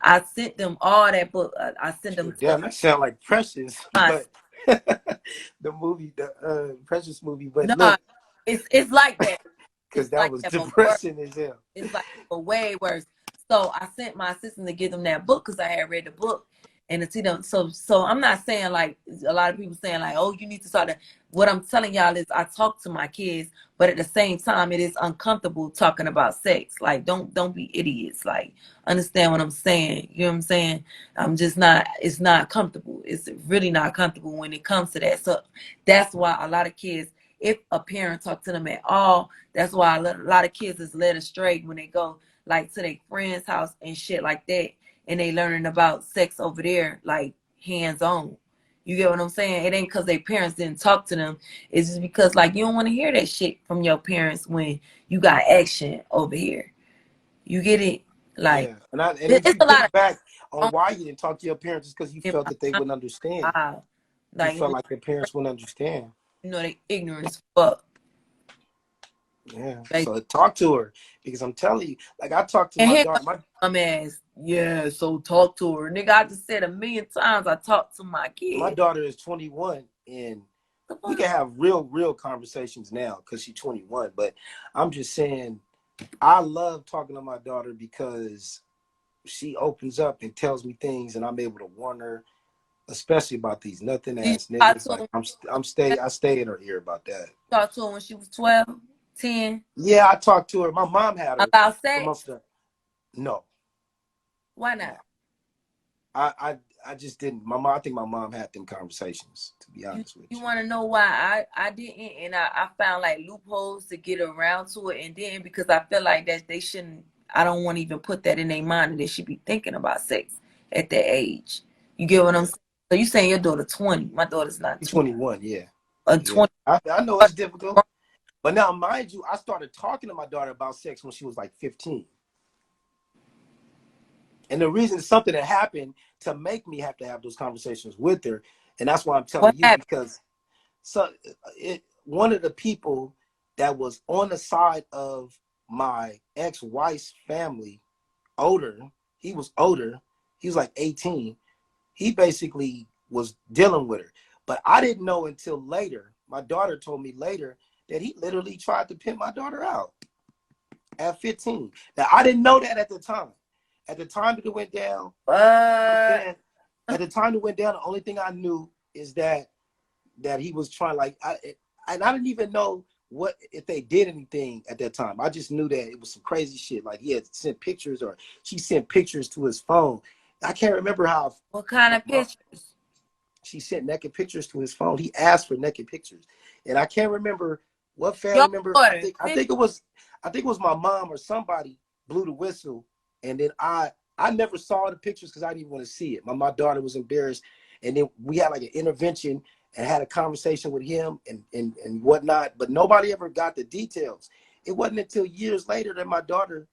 I sent them all that book. I sent them. Damn, that sound like Precious, but the movie, the Precious movie. But no, look, it's like that. Because that was depressing as hell. It's like way worse. So I sent my assistant to give them that book because I had read the book. And to see them, so I'm not saying like a lot of people saying like, oh, you need to start to. What I'm telling y'all is I talk to my kids, but at the same time, it is uncomfortable talking about sex. Like, don't be idiots. Like, understand what I'm saying. You know what I'm saying? I'm just not. It's not comfortable. It's really not comfortable when it comes to that. So that's why a lot of kids if a parent talk to them at all. That's why a lot of kids is led astray when they go like to their friend's house and shit like that, and they learning about sex over there like hands on. You get what I'm saying? It ain't because their parents didn't talk to them. It's just because like you don't want to hear that shit from your parents when you got action over here. You get it? Like and if it's you a lot think back on of why you didn't talk to your parents, it's because you felt that they wouldn't understand. You like felt like your parents wouldn't understand. you know they ignorant as fuck. Yeah. Like, so talk to her, because I'm telling you, like I talked to and my here daughter. my ass, yeah. So talk to her, nigga. I just said 1,000,000 times. I talked to my My kid. daughter is 21, and we can have real conversations now because she's 21. But I'm just saying, I love talking to my daughter because she opens up and tells me things, and I'm able to warn her, especially about these nothing ass niggas. Like I stay in her ear about that. Talk to her when she was 12, 10. Yeah, I talked to her. My mom had her. About sex? No. Why not? No. I just didn't. I think my mom had them conversations, to be honest with you. You want to know why I didn't, and I found like loopholes to get around to it, and then because I feel like that they shouldn't. I don't want to even put that in their mind that they should be thinking about sex at that age. You get what I'm saying? So you saying your daughter 20? My daughter's not 21. Yeah. 20. I know it's difficult, but now mind you, I started talking to my daughter about sex when she was like 15. And the reason is something that happened to make me have to have those conversations with her. And that's why I'm telling you, because one of the people that was on the side of my ex-wife's family, he was like 18. He basically was dealing with her. But I didn't know until later. My daughter told me later that he literally tried to pimp my daughter out at 15. Now, I didn't know that at the time. At the time that it went down, the only thing I knew is that he was trying, like, and I didn't even know what if they did anything at that time. I just knew that it was some crazy shit. Like he had sent pictures, or she sent pictures to his phone. I can't remember how. What kind of pictures? She sent naked pictures to his phone. He asked for naked pictures, and I can't remember what family member. I think it was my mom or somebody blew the whistle. And then I never saw the pictures because I didn't even want to see it. My daughter was embarrassed. And then we had like an intervention and had a conversation with him and whatnot. But nobody ever got the details. It wasn't until years later that my daughter,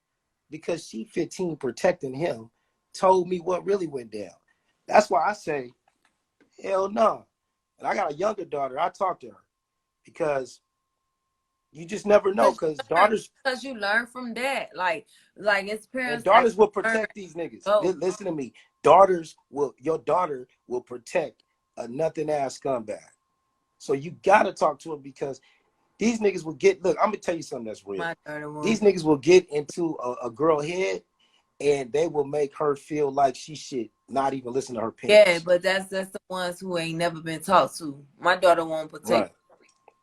because she 15 protecting him, told me what really went down. That's why I say, hell no. And I got a younger daughter. I talk to her because you just never know, because you learn from that. Like it's parents. And daughters will protect these niggas. Listen to me. Your daughter will protect a nothing ass scumbag. So you gotta talk to him, because these niggas will look, I'm gonna tell you something that's real. These niggas will get into a girl head, and they will make her feel like she should not even listen to her parents. Yeah, but that's the ones who ain't never been talked to. My daughter won't protect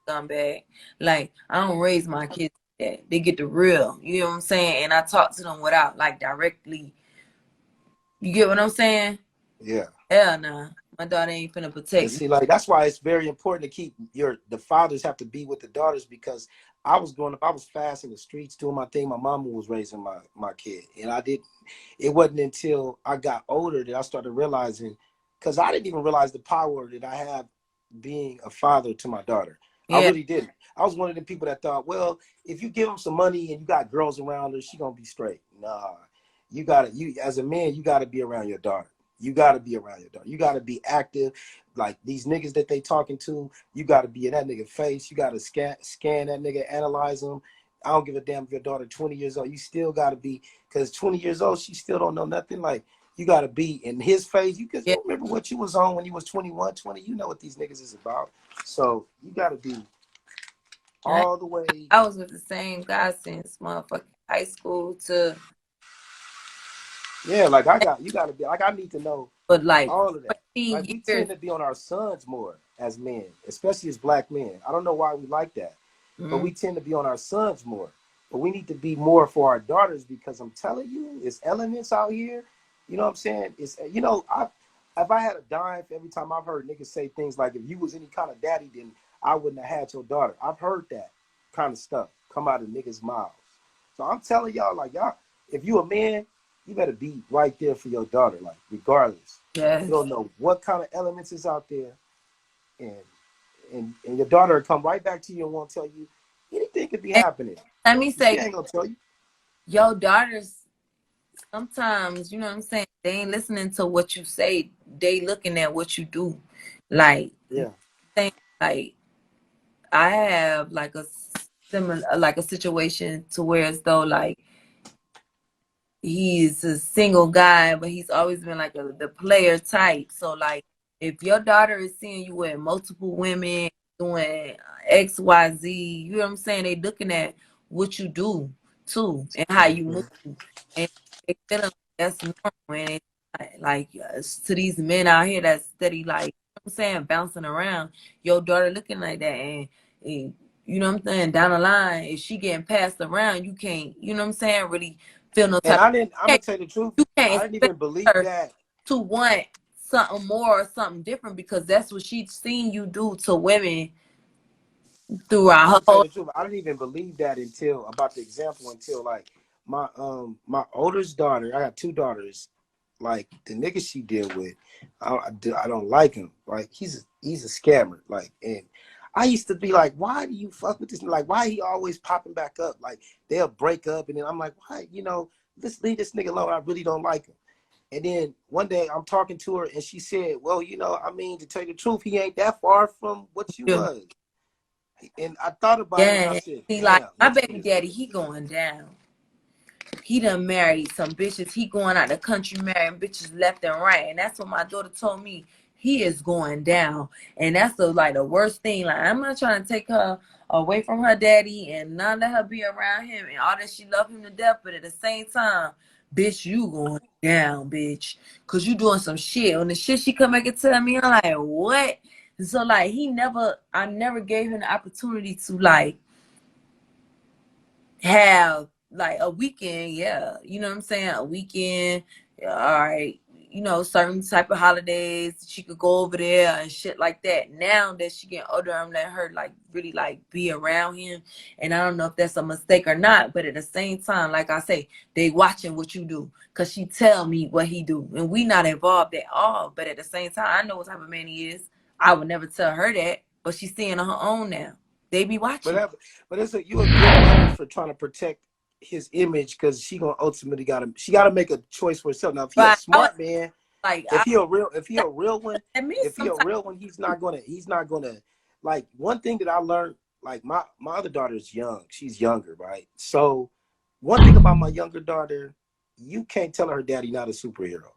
scumbag. Like, I don't raise my kids like that. They get the real. You know what I'm saying? And I talk to them without like directly. You get what I'm saying? Yeah. Hell nah. My daughter ain't finna protect me. See, like, that's why it's very important to keep the fathers have to be with the daughters, because I was growing up, I was fast in the streets doing my thing. My mama was raising my kid. And it wasn't until I got older that I started realizing, because I didn't even realize the power that I have being a father to my daughter. Yeah. I really didn't. I was one of the people that thought, well, if you give them some money and you got girls around her, she gonna be straight. Nah, you as a man, you gotta be around your daughter. You gotta be around your daughter. You gotta be active. Like these niggas that they talking to, you gotta be in that nigga face. You gotta scan that nigga, analyze him. I don't give a damn if your daughter 20 years old. You still gotta be, because 20 years old, she still don't know nothing. Like, you gotta be in his face. You remember what you was on when you was 21, 20. You know what these niggas is about. So you gotta be all the way. I was with the same guy since motherfucking high school to. Yeah, like you gotta be like, I need to know. But like all of that. Like, we tend to be on our sons more as men, especially as black men. I don't know why we like that, but we tend to be on our sons more. But we need to be more for our daughters, because I'm telling you, it's elements out here. You know what I'm saying? It's, you know, if I had a dime for every time I've heard niggas say things like, if you was any kind of daddy, then I wouldn't have had your daughter. I've heard that kind of stuff come out of niggas' mouths. So I'm telling y'all, like, y'all, if you a man, you better be right there for your daughter, like, regardless. Yes. You don't know what kind of elements is out there, and your daughter will come right back to you and won't tell you anything could be happening. Let me say, she ain't gonna tell you. Your daughters, sometimes, you know what I'm saying, they ain't listening to what you say. They looking at what you do. Like, Yeah. Like, I have like a similar, like a situation to where as though like he's a single guy, but he's always been like the player type. So like, if your daughter is seeing you with multiple women doing X, Y, Z, you know what I'm saying? They looking at what you do too and how you move, and they feeling like that's normal. And it's like to these men out here that's steady, like, you know what I'm saying, bouncing around. Your daughter looking like that, and you know what I'm saying, down the line, if she getting passed around, you can't, you know what I'm saying, really feel no type. And I'm gonna tell you the truth. You can't I didn't even believe that. To want something more or something different, because that's what she's seen you do to women throughout her whole. I didn't even believe that until like my oldest daughter. I got two daughters. Like the nigga she deal with, I don't like him. Like he's a scammer. Like, and I used to be like, why do you fuck with this? Like, why he always popping back up? Like they'll break up, and then I'm like, why? You know, let's leave this nigga alone. I really don't like him. And then one day I'm talking to her, and she said, well, you know, I mean, to tell you the truth, he ain't that far from what you was. And I thought about it, and I said, see, like, my baby daddy, he going down. He done married some bitches. He going out the country marrying bitches left and right. And that's what my daughter told me. He is going down. And that's the worst thing. Like, I'm not trying to take her away from her daddy and not let her be around him and all that. She love him to death. But at the same time, bitch, you going down, bitch. Because you doing some shit. On the shit she come back and tell me, I'm like, what? And so, like, I never gave him the opportunity to, like, have like a weekend, yeah, you know what I'm saying, a weekend, yeah, all right, you know, certain type of holidays she could go over there and shit like that. Now that she getting older, I'm letting her like really like be around him, and I don't know if that's a mistake or not, but at the same time, like I say, they watching what you do, because she tell me what he do, and we not involved at all, but at the same time, I know what type of man he is. I would never tell her that, but she's seeing on her own now. They be watching. But you a good mother for trying to protect his image, because she gonna ultimately gotta make a choice for herself. Now, if he's a smart man, like if he a real one, he's not gonna like. One thing that I learned, like my other daughter is young. She's younger, right? So one thing about my younger daughter, you can't tell her daddy not a superhero.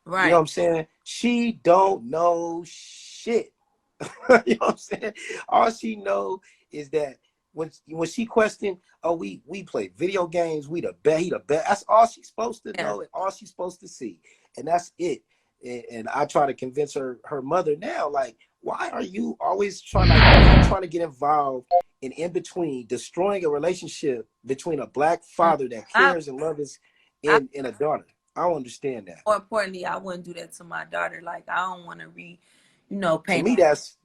Right. You know what I'm saying? She don't know shit. You know what I'm saying? All she know is that when she questioned, oh, we play video games, he the best. That's all she's supposed to know and all she's supposed to see. And that's it. And I try to convince her mother now, like, why are you always trying to get involved in between, destroying a relationship between a black father that cares and loves and a daughter? I don't understand that. More importantly, I wouldn't do that to my daughter. Like, I don't want to paint. To me, that's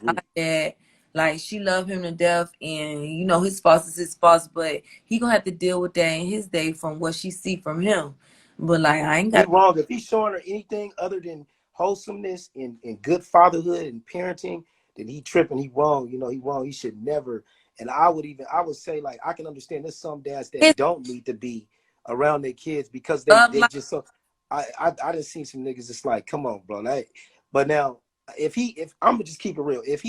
rude. That, like, she love him to death, and you know his fault is his fault, but he gonna have to deal with that in his day from what she see from him. But like, I ain't got. He wrong if he's showing her anything other than wholesomeness and good fatherhood and parenting, then he tripping. He wrong. You know, he wrong. He should never. And I would say, like, I can understand there's some dads that don't need to be around their kids because they just so. I done seen some niggas just like, come on, bro. But now if I'm gonna just keep it real, if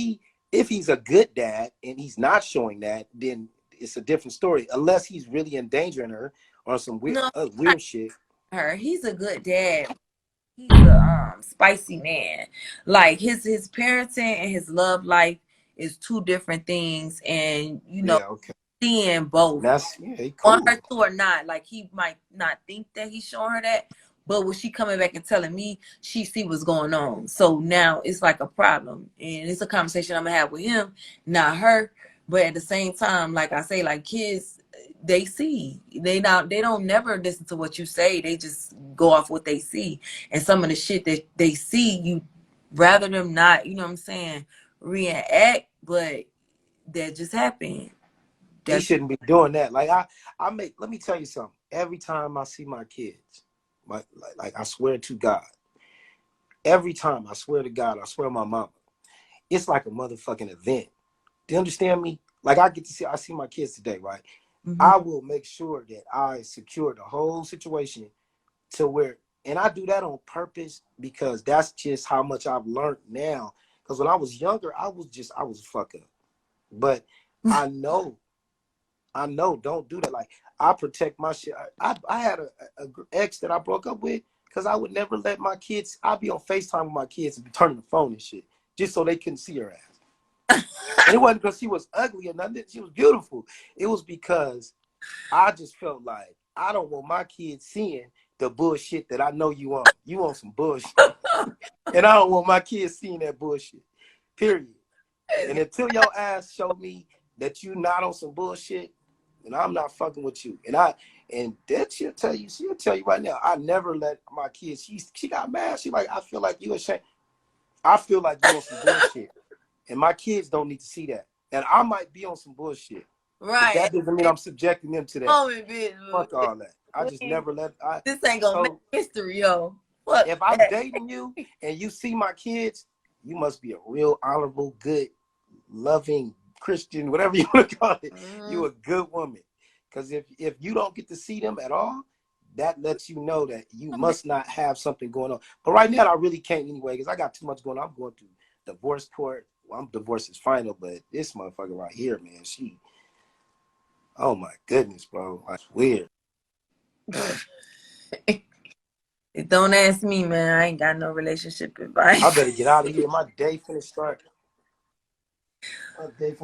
he's a good dad and he's not showing that, then it's a different story. Unless he's really endangering her or some weird shit. He's a good dad. He's a spicy man. Like his parenting and his love life is two different things, and you know, seeing both. That's cool. On her to or not. Like, he might not think that he's showing her that, but when she coming back and telling me, she see what's going on. So now it's like a problem, and it's a conversation I'm gonna have with him, not her. But at the same time, like I say, like, kids, they see. They don't never listen to what you say. They just go off what they see. And some of the shit that they see, you rather them not, you know what I'm saying, react, But that just happened. He shouldn't be doing that. Like let me tell you something. Every time I see my kids, like I swear to God, every time I swear to God, I swear to my mama, it's like a motherfucking event. Do you understand me? Like I see my kids today, right? Mm-hmm. I will make sure that I secure the whole situation to where, and I do that on purpose because that's just how much I've learned now. Because when I was younger, I was a fuck up. But I know, don't do that. Like I protect my shit. I had a ex that I broke up with because I would never let my kids. I'd be on FaceTime with my kids and be turning the phone and shit just so they couldn't see her ass. And it wasn't because she was ugly or nothing. She was beautiful. It was because I just felt like I don't want my kids seeing the bullshit that I know you want. You want some bullshit. And I don't want my kids seeing that bullshit. Period. And until your ass show me that you not on some bullshit, and I'm not fucking with you. And that she'll tell you right now, I never let my kids, she got mad. She like, I feel like you ashamed. I feel like you on some bullshit. And my kids don't need to see that. And I might be on some bullshit. Right. But that doesn't mean I'm subjecting them to that. Fuck all that. I just never let. This ain't gonna make history, yo. Fuck if I'm dating you and you see my kids, you must be a real honorable, good, loving Christian, whatever you want to call it. Mm-hmm. You're a good woman. Because if you don't get to see them at all, that lets you know that you must not have something going on. But right now, I really can't anyway because I got too much going on. I'm going through divorce court. Well, I'm divorce is final, but this motherfucker right here, man, oh my goodness, bro. That's weird. Don't ask me, man. I ain't got no relationship advice. I better get out of here. My day finna start.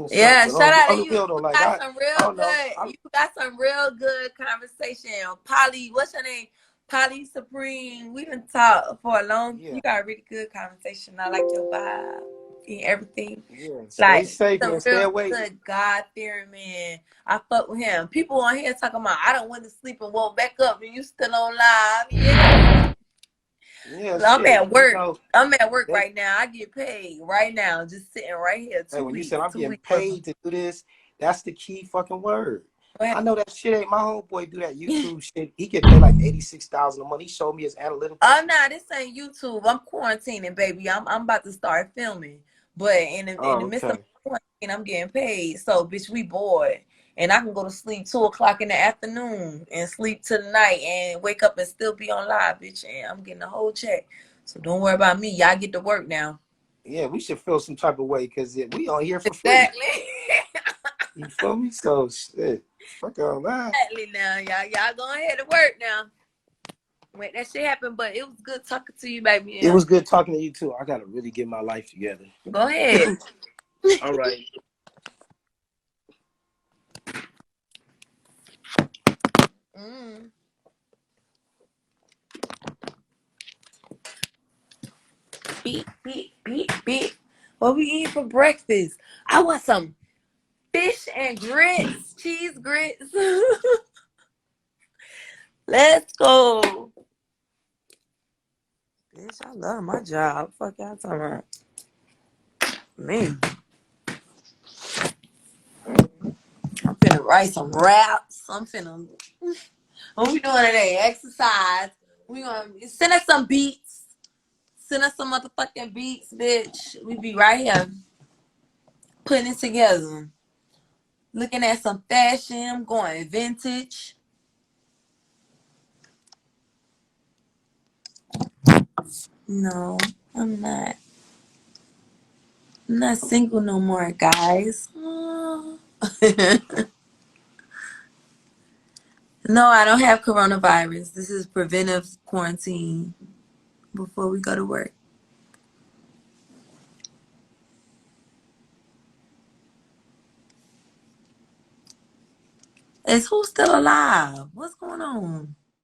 Yeah, shout out to you. You got some real good. You got some real good conversation. Polly, what's your name? Polly Supreme. We done talked for a long. Yeah. You got a really good conversation. I like your vibe and everything. Yeah, stay safe and stay away. Good God fearing man. I fuck with him. People on here talking about I don't want to sleep and woke back up and you still on live. Yeah. Yeah, I'm at work. I'm at work right now. I get paid right now, just sitting right here. Hey, when you said I'm getting paid to do this, that's the key fucking word. I know that shit ain't my homeboy do that YouTube shit. He get paid like $86,000 a month. He showed me his analytics. Oh no, this ain't YouTube. I'm quarantining, baby. I'm about to start filming, but in the midst of quarantine, I'm getting paid. So, bitch, we bored. And I can go to sleep 2:00 in the afternoon and sleep till the night and wake up and still be on live, bitch. And I'm getting a whole check. So don't worry about me. Y'all get to work now. Yeah, we should feel some type of way because we on here for free. Exactly. You feel me? So shit. Fuck all that. Exactly now. Y'all go ahead to work now. Wait, that shit happened, but it was good talking to you, baby. It was good talking to you too. I gotta really get my life together. Go ahead. All right. Beep, beep, beep, beep. What we eat for breakfast? I want some fish and grits, cheese grits. Let's go. Bitch, I love my job. Fuck y'all talking about. Man. I'm finna write some raps. I'm finna. What we doing today? Exercise. We gonna send us some beats. Send us some motherfucking beats, bitch. We be right here putting it together. Looking at some fashion. I'm going vintage. No, I'm not. I'm not single no more, guys. Oh. No, I don't have coronavirus. This is preventive quarantine before we go to work. Is who still alive? What's going on?